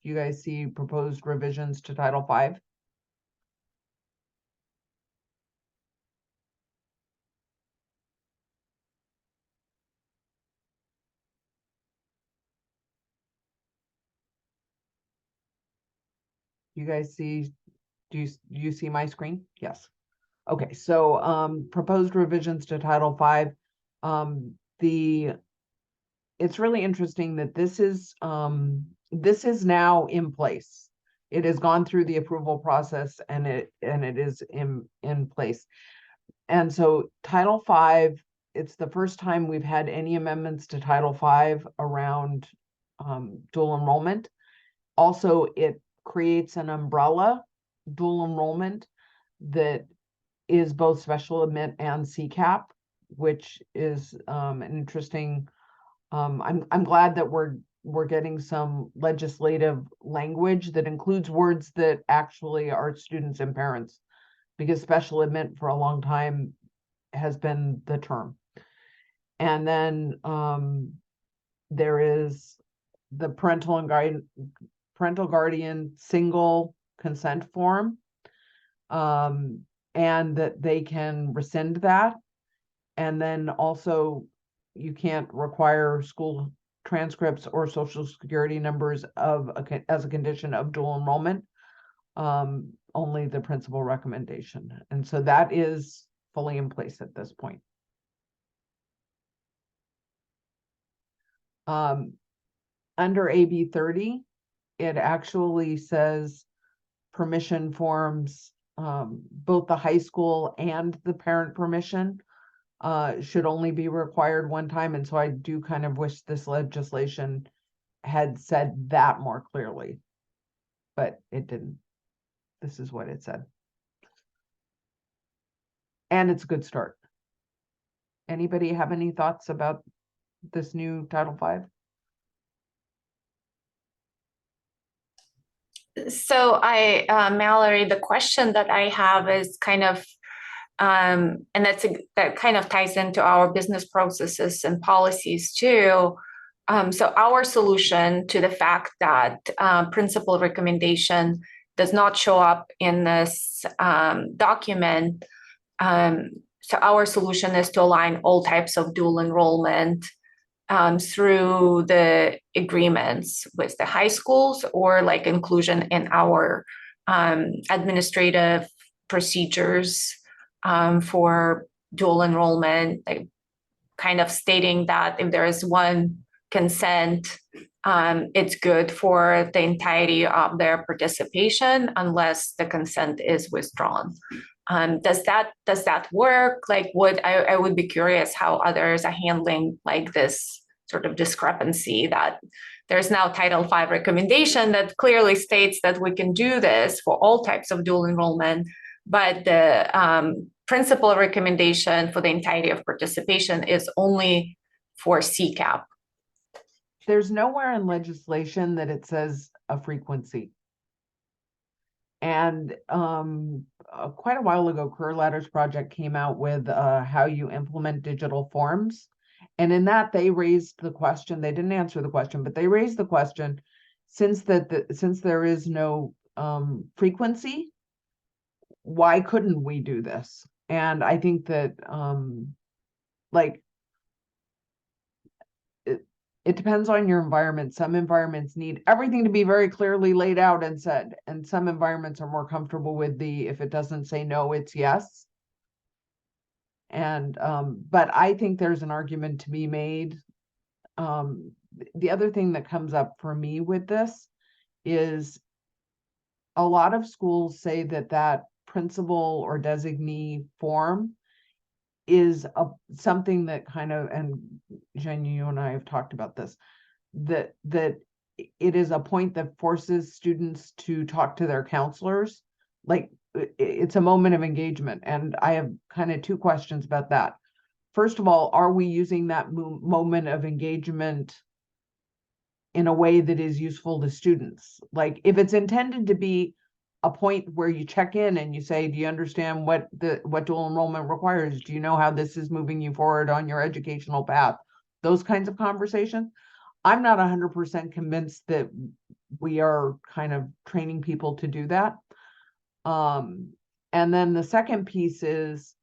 You guys see proposed revisions to Title V? You guys see, do you see my screen? Yes. Okay, so proposed revisions to Title V. It's really interesting that this is now in place. It has gone through the approval process, and it is in place. And so Title V, it's the first time we've had any amendments to Title V around dual enrollment. Also, it creates an umbrella dual enrollment that is both special admit and CCAP, which is an interesting. I'm glad that we're getting some legislative language that includes words that actually are students and parents, because special admit for a long time has been the term. And then there is the parental guardian single consent form, and that they can rescind that. And then also you can't require school transcripts or social security numbers as a condition of dual enrollment, only the principal recommendation. And so that is fully in place at this point. Under AB 30, it actually says permission forms, both the high school and the parent permission should only be required one time. And so I do kind of wish this legislation had said that more clearly, but it didn't. This is what it said. And it's a good start. Anybody have any thoughts about this new Title V? So Mallory, the question that I have is kind of, and that kind of ties into our business processes and policies too. So our solution to the fact that principal recommendation does not show up in this document. So our solution is to align all types of dual enrollment through the agreements with the high schools, or like inclusion in our administrative procedures for dual enrollment, like kind of stating that if there is one consent, it's good for the entirety of their participation unless the consent is withdrawn. Does that work? Like, I would be curious how others are handling like this sort of discrepancy, that there's now Title V recommendation that clearly states that we can do this for all types of dual enrollment, but the principal recommendation for the entirety of participation is only for CCAP. There's nowhere in legislation that it says a frequency. And quite a while ago, Career Ladders Project came out with how you implement digital forms. And in that, they raised the question, they didn't answer the question, but they raised the question, since there is no frequency, why couldn't we do this? And I think that like it depends on your environment. Some environments need everything to be very clearly laid out and said, and some environments are more comfortable with if it doesn't say no, it's yes. And but I think there's an argument to be made. The other thing that comes up for me with this is a lot of schools say that principal or designee form is something that kind of, and Jen, you and I have talked about this, that it is a point that forces students to talk to their counselors. Like, it's a moment of engagement. And I have kind of two questions about that. First of all, are we using that moment of engagement in a way that is useful to students? Like, if it's intended to be a point where you check in and you say, do you understand what dual enrollment requires? Do you know how this is moving you forward on your educational path? Those kinds of conversations. I'm not 100% convinced that we are kind of training people to do that. And then the second piece is,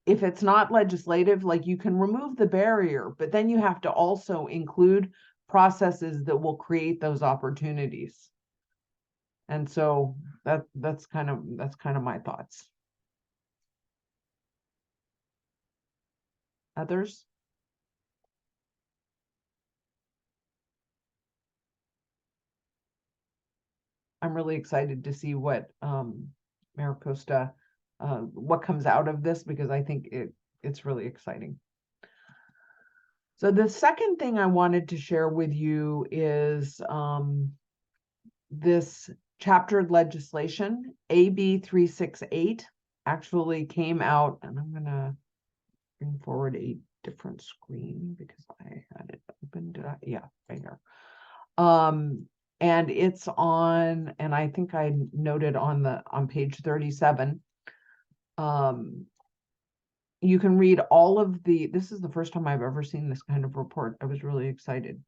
if it's not legislative, like, you can remove the barrier, but then you have to also include processes that will create those opportunities. And so that's kind of my thoughts. Others? I'm really excited to see what Mayor Costa, what comes out of this, because I think it's really exciting. So the second thing I wanted to share with you is this chaptered legislation, AB 368, actually came out, and I'm gonna bring forward a different screen because I had it opened. Yeah, right here. And it's on, and I think I noted on page 37. You can read all of this is the first time I've ever seen this kind of report. I was really excited.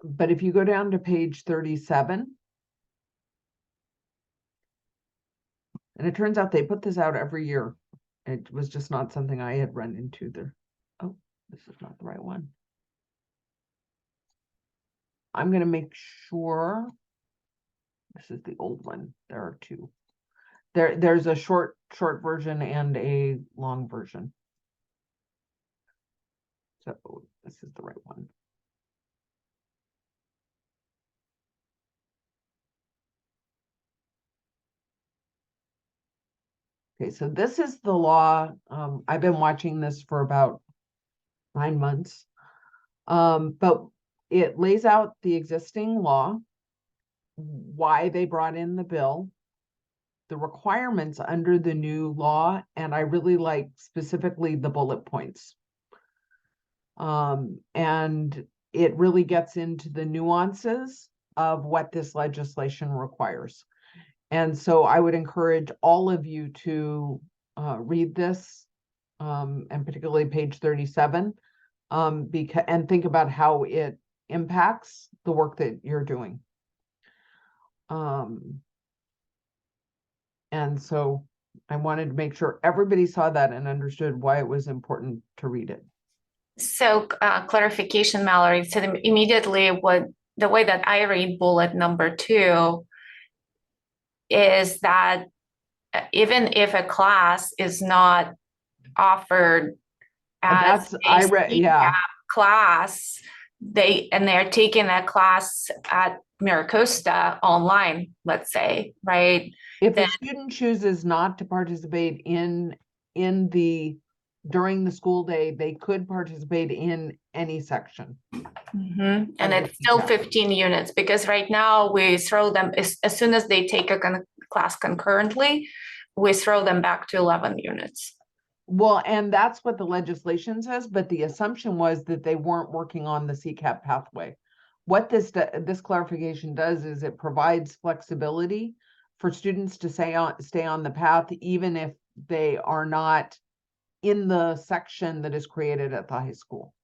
But if you go down to page 37, and it turns out they put this out every year. It was just not something I had run into there. Oh, this is not the right one. I'm going to make sure this is the old one. There are two. There's a short version and a long version. So this is the right one. Okay, so this is the law. I've been watching this for about 9 months. But it lays out the existing law, why they brought in the bill, the requirements under the new law, and I really like specifically the bullet points. And it really gets into the nuances of what this legislation requires. And so I would encourage all of you to read this, and particularly page 37, and think about how it impacts the work that you're doing. And so I wanted to make sure everybody saw that and understood why it was important to read it. So clarification, Mallory. So immediately the way that I read bullet number 2 is that even if a class is not offered as I read, yeah, class, they're taking a class at MiraCosta online, let's say, right? if a student chooses not to participate in during the school day, they could participate in any section. And it's still 15 units, because right now we throw them as soon as they take a class concurrently, we throw them back to 11 units. Well, and that's what the legislation says, but the assumption was that they weren't working on the CCAP pathway. What this clarification does is it provides flexibility for students to stay on the path, even if they are not in the section that is created at the high school.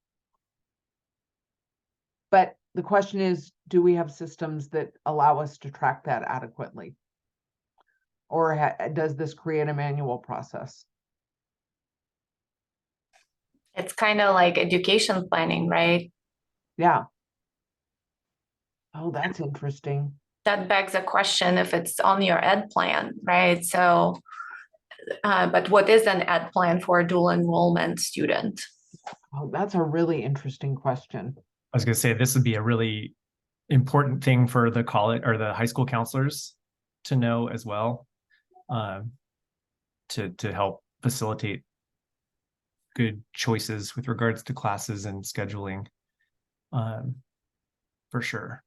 But the question is, do we have systems that allow us to track that adequately? Or does this create a manual process? It's kind of like education planning, right? Yeah. Oh, that's interesting. That begs a question if it's on your ed plan, right? So, but what is an ed plan for a dual enrollment student? Oh, that's a really interesting question. I was going to say this would be a really important thing for the college or the high school counselors to know as well, to help facilitate good choices with regards to classes and scheduling, for sure.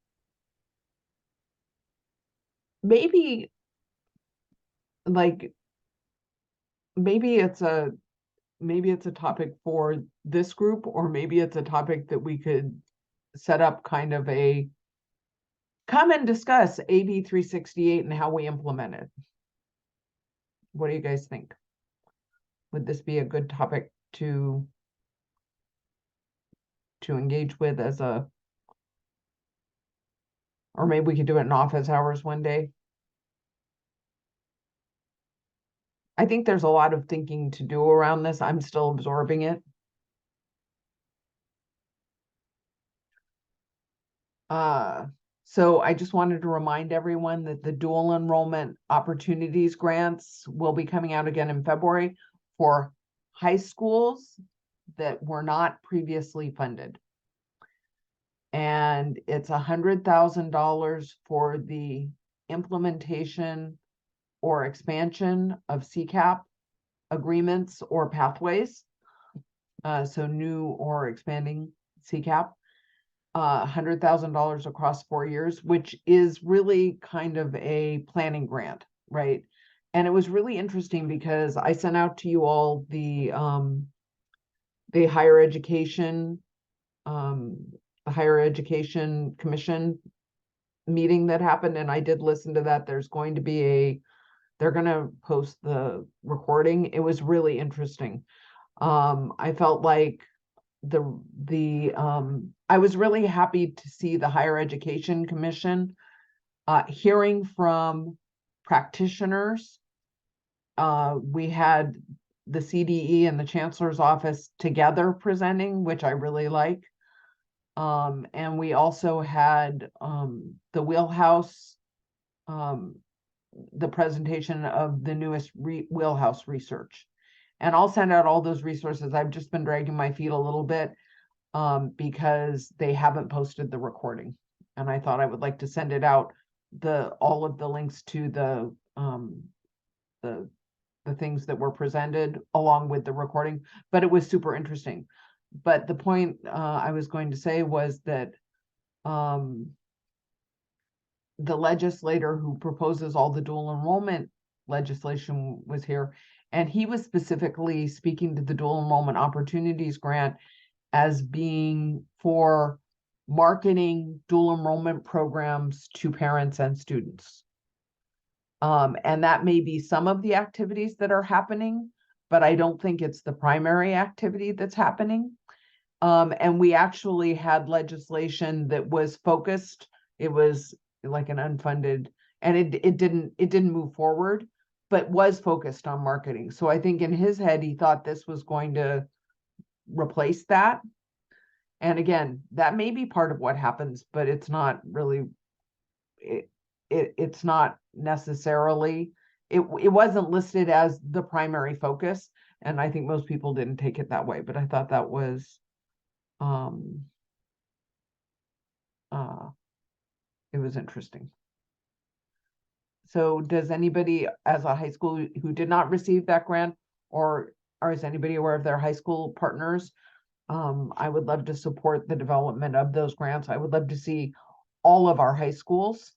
Maybe it's a topic for this group, or maybe it's a topic that we could set up kind of a come and discuss AB 368 and how we implement it. What do you guys think? Would this be a good topic to engage with or maybe we could do it in office hours one day? I think there's a lot of thinking to do around this. I'm still absorbing it. So I just wanted to remind everyone that the dual enrollment opportunities grants will be coming out again in February for high schools that were not previously funded. And it's $100,000 for the implementation or expansion of CCAP agreements or pathways. So new or expanding CCAP. $100,000 across 4 years, which is really kind of a planning grant, right? And it was really interesting because I sent out to you all the higher education commission meeting that happened, and I did listen to that. There's going to be they're going to post the recording. It was really interesting. I felt like I was really happy to see the Higher Education Commission hearing from practitioners. We had the CDE and the Chancellor's Office together presenting, which I really like. And we also had the Wheelhouse, the presentation of the newest Wheelhouse research. And I'll send out all those resources. I've just been dragging my feet a little bit because they haven't posted the recording. And I thought I would like to send it out, all of the links to the things that were presented along with the recording, but it was super interesting. But the point I was going to say was that the legislator who proposes all the dual enrollment legislation was here, and he was specifically speaking to the dual enrollment opportunities grant as being for marketing dual enrollment programs to parents and students. And that may be some of the activities that are happening, but I don't think it's the primary activity that's happening. And we actually had legislation that was focused. It was like an unfunded, and it didn't move forward, but was focused on marketing. So I think in his head, he thought this was going to replace that. And again, that may be part of what happens, but it's not really, it's not necessarily, it wasn't listed as the primary focus. And I think most people didn't take it that way, but I thought that was, it was interesting. So does anybody as a high school who did not receive that grant, or is anybody aware of their high school partners? I would love to support the development of those grants. I would love to see all of our high schools.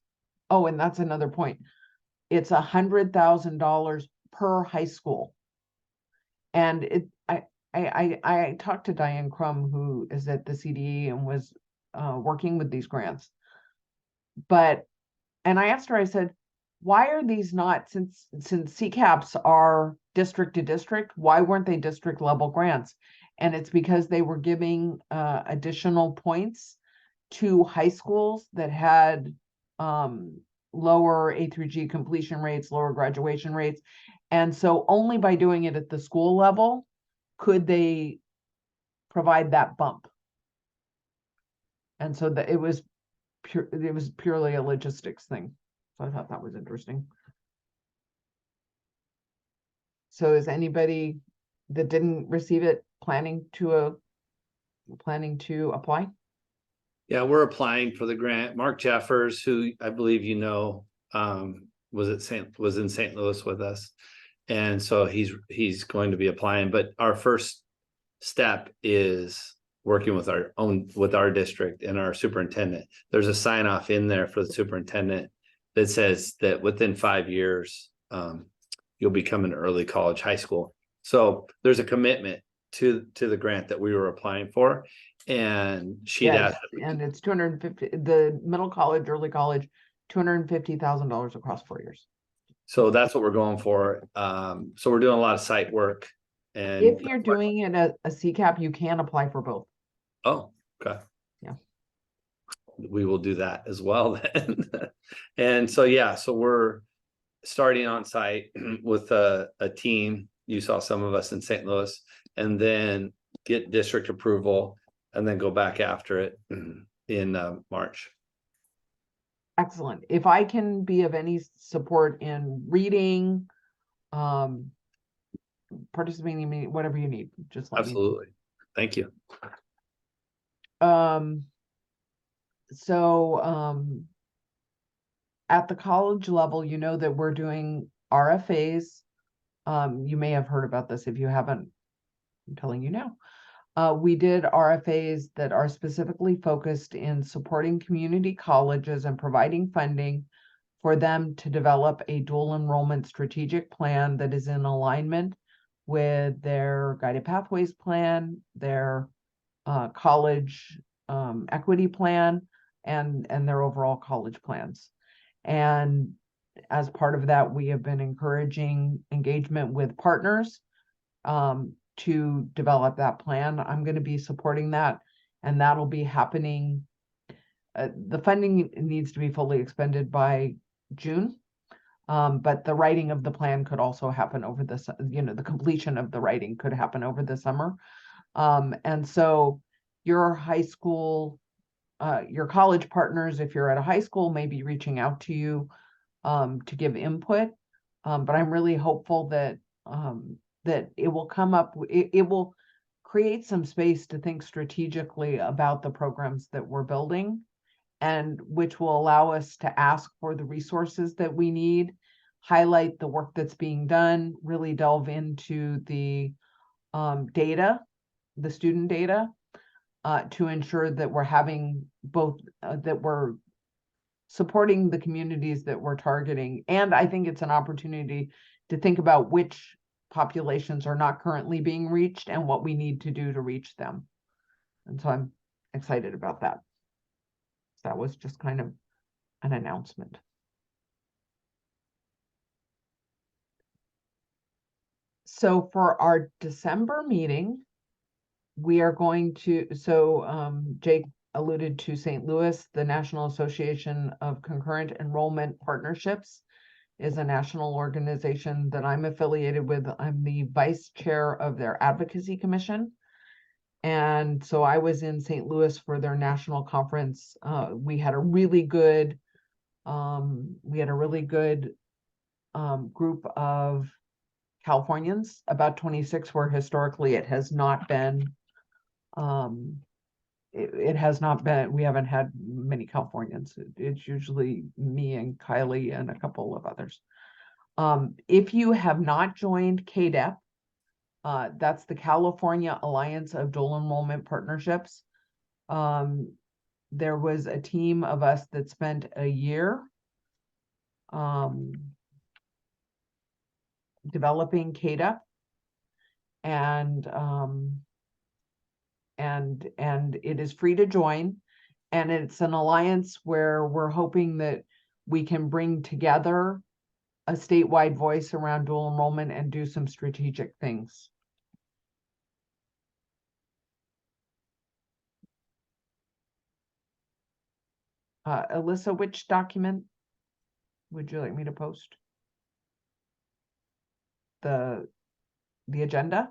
Oh, and that's another point. It's $100,000 per high school. And I talked to Diane Crum, who is at the CDE and was working with these grants. And I asked her, I said, why are these not, since CCAPs are district to district, why weren't they district level grants? And it's because they were giving additional points to high schools that had lower A through G completion rates, lower graduation rates. And so only by doing it at the school level could they provide that bump. And so that it was purely a logistics thing. So I thought that was interesting. So is anybody that didn't receive it planning to apply? Yeah, we're applying for the grant. Mark Jeffers, who I believe you know, was in St. Louis with us. And so he's going to be applying. But our first step is working with our district and our superintendent. There's a sign off in there for the superintendent that says that within 5 years, you'll become an early college high school. So there's a commitment to the grant that we were applying for. And she'd asked, and it's 250, the middle college, early college, $250,000 across 4 years. So that's what we're going for. So we're doing a lot of site work. And if you're doing it at a CCAP, you can apply for both. Oh, okay. Yeah. We will do that as well then. And so, yeah, so we're starting on site with a team. You saw some of us in St. Louis, and then get district approval and then go back after it in March. Excellent. If I can be of any support in reading, participating, whatever you need, just let Absolutely. Thank you. At the college level, you know that we're doing RFAs. You may have heard about this. If you haven't, I'm telling you now. We did RFAs that are specifically focused in supporting community colleges and providing funding for them to develop a dual enrollment strategic plan that is in alignment with their guided pathways plan, their college equity plan, and their overall college plans. And as part of that, we have been encouraging engagement with partners to develop that plan. I'm going to be supporting that, and that'll be happening. The funding needs to be fully expended by June, but the writing of the plan could also happen over this, the completion of the writing could happen over the summer. And so your high school, your college partners, if you're at a high school, may be reaching out to you to give input. But I'm really hopeful that that it will come up, it will create some space to think strategically about the programs that we're building, and which will allow us to ask for the resources that we need, highlight the work that's being done, really delve into the data, the student data, to ensure that we're having both, that we're supporting the communities that we're targeting. And I think it's an opportunity to think about which populations are not currently being reached and what we need to do to reach them. And so I'm excited about that. That was just kind of an announcement. So for our December meeting, we are going to, Jake alluded to St. Louis, the National Association of Concurrent Enrollment Partnerships is a national organization that I'm affiliated with. I'm the vice chair of their advocacy commission. And so I was in St. Louis for their national conference. We had a really good group of Californians, about 26, where historically it has not been, we haven't had many Californians. It's usually me and Kylie and a couple of others. If you have not joined KDEP, that's the California Alliance of Dual Enrollment Partnerships. There was a team of us that spent a year developing KDEP, and it is free to join, and it's an alliance where we're hoping that we can bring together a statewide voice around dual enrollment and do some strategic things. Alyssa, which document would you like me to post? The agenda?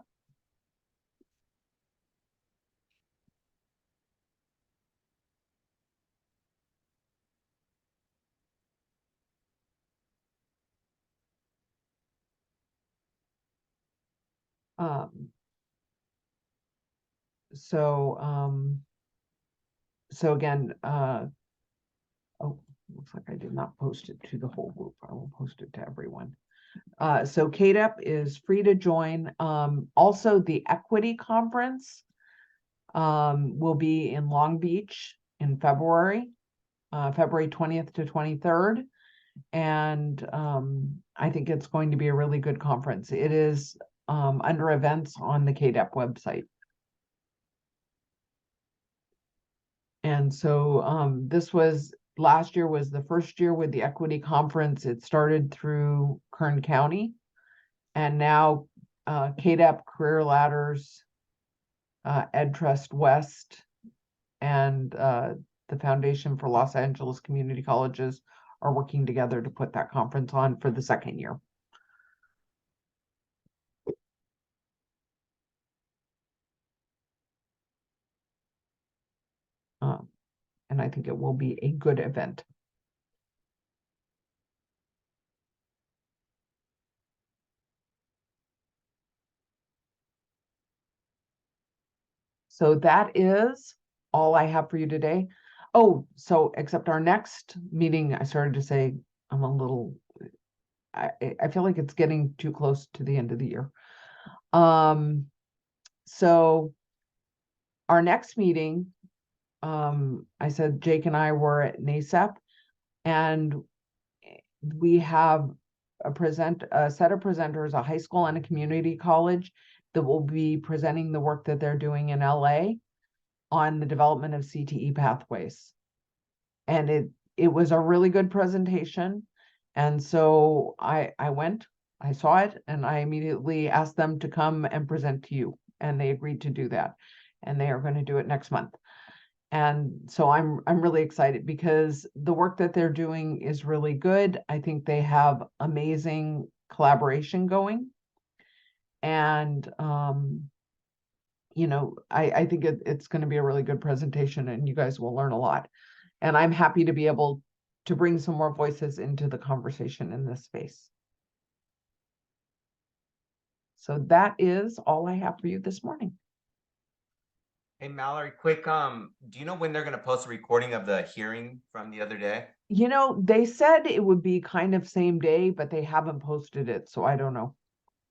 So again, oh, looks like I did not post it to the whole group. I will post it to everyone. So KDEP is free to join. Also, the Equity Conference will be in Long Beach in February, February 20th to 23rd. And I think it's going to be a really good conference. It is under events on the KDEP website. And so last year was the first year with the Equity Conference. It started through Kern County, and now KDEP, Career Ladders, Ed Trust West, and the Foundation for Los Angeles Community Colleges are working together to put that conference on for the second year. And I think it will be a good event. So that is all I have for you today. Oh, so except our next meeting, I started to say I'm a little, I feel like it's getting too close to the end of the year. So our next meeting, I said Jake and I were at NASEP, and we have a set of presenters, a high school and a community college, that will be presenting the work that they're doing in LA on the development of CTE pathways. And it was a really good presentation. And so I went, I saw it, and I immediately asked them to come and present to you. And they agreed to do that. And they are going to do it next month. And so I'm really excited because the work that they're doing is really good. I think they have amazing collaboration going. And you know, I think it's going to be a really good presentation, and you guys will learn a lot. And I'm happy to be able to bring some more voices into the conversation in this space. So that is all I have for you this morning. Hey, Mallory, quick, do you know when they're going to post a recording of the hearing from the other day? You know, they said it would be kind of same day, but they haven't posted it, so I don't know.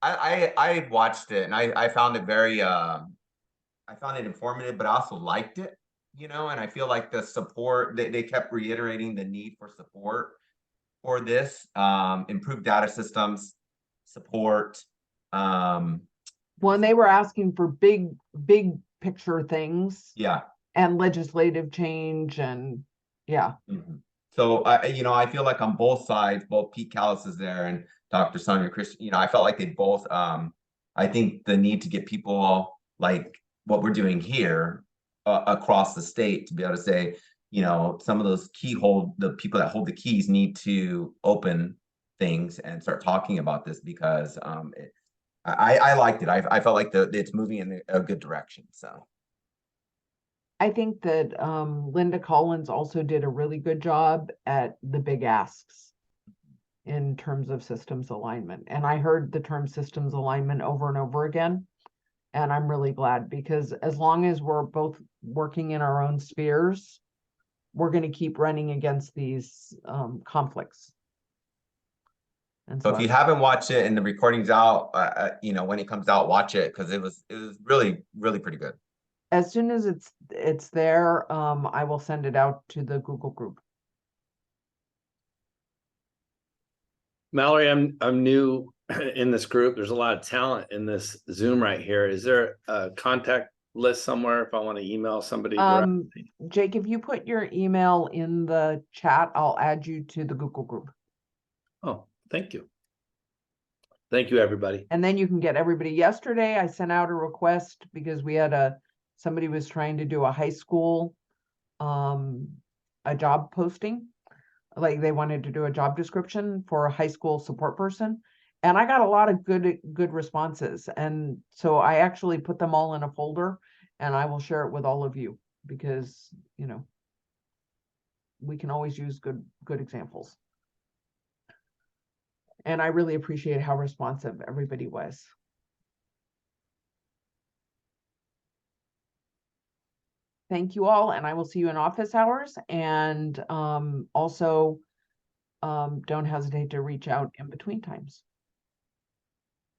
I watched it, and I found it very I found it informative, but I also liked it. you know, and I feel like the support, they kept reiterating the need for support for this, improved data systems, support, When they were asking for big picture things yeah. and legislative change and yeah. Mhm. So you know, I feel like on both sides, both Pete Callis is there and Dr. Sonia Christian, you know, I felt like they both, I think the need to get people like what we're doing here across the state to be able to say, you know, some of those the people that hold the keys need to open things and start talking about this because I liked it. I felt like it's moving in a good direction. So I think that Linda Collins also did a really good job at the big asks in terms of systems alignment. And I heard the term systems alignment over and over again. And I'm really glad because as long as we're both working in our own spheres, we're going to keep running against these conflicts. And so if you haven't watched it and the recording's out, you know, when it comes out, watch it because it was really, really pretty good. As soon as it's there, I will send it out to the Google group. Mallory, I'm new in this group. There's a lot of talent in this Zoom right here. Is there a contact list somewhere if I want to email somebody? Jake, if you put your email in the chat, I'll add you to the Google group. Oh, thank you. Thank you, everybody. And then you can get everybody. Yesterday, I sent out a request because we had somebody was trying to do a high school, a job posting. Like they wanted to do a job description for a high school support person. And I got a lot of good responses. And so I actually put them all in a folder and I will share it with all of you because, you know, we can always use good examples. And I really appreciate how responsive everybody was. Thank you all, and I will see you in office hours. And also, don't hesitate to reach out in between times.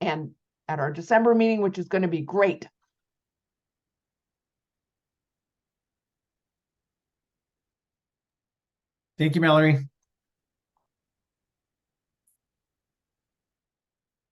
And at our December meeting, which is going to be great. Thank you, Mallory.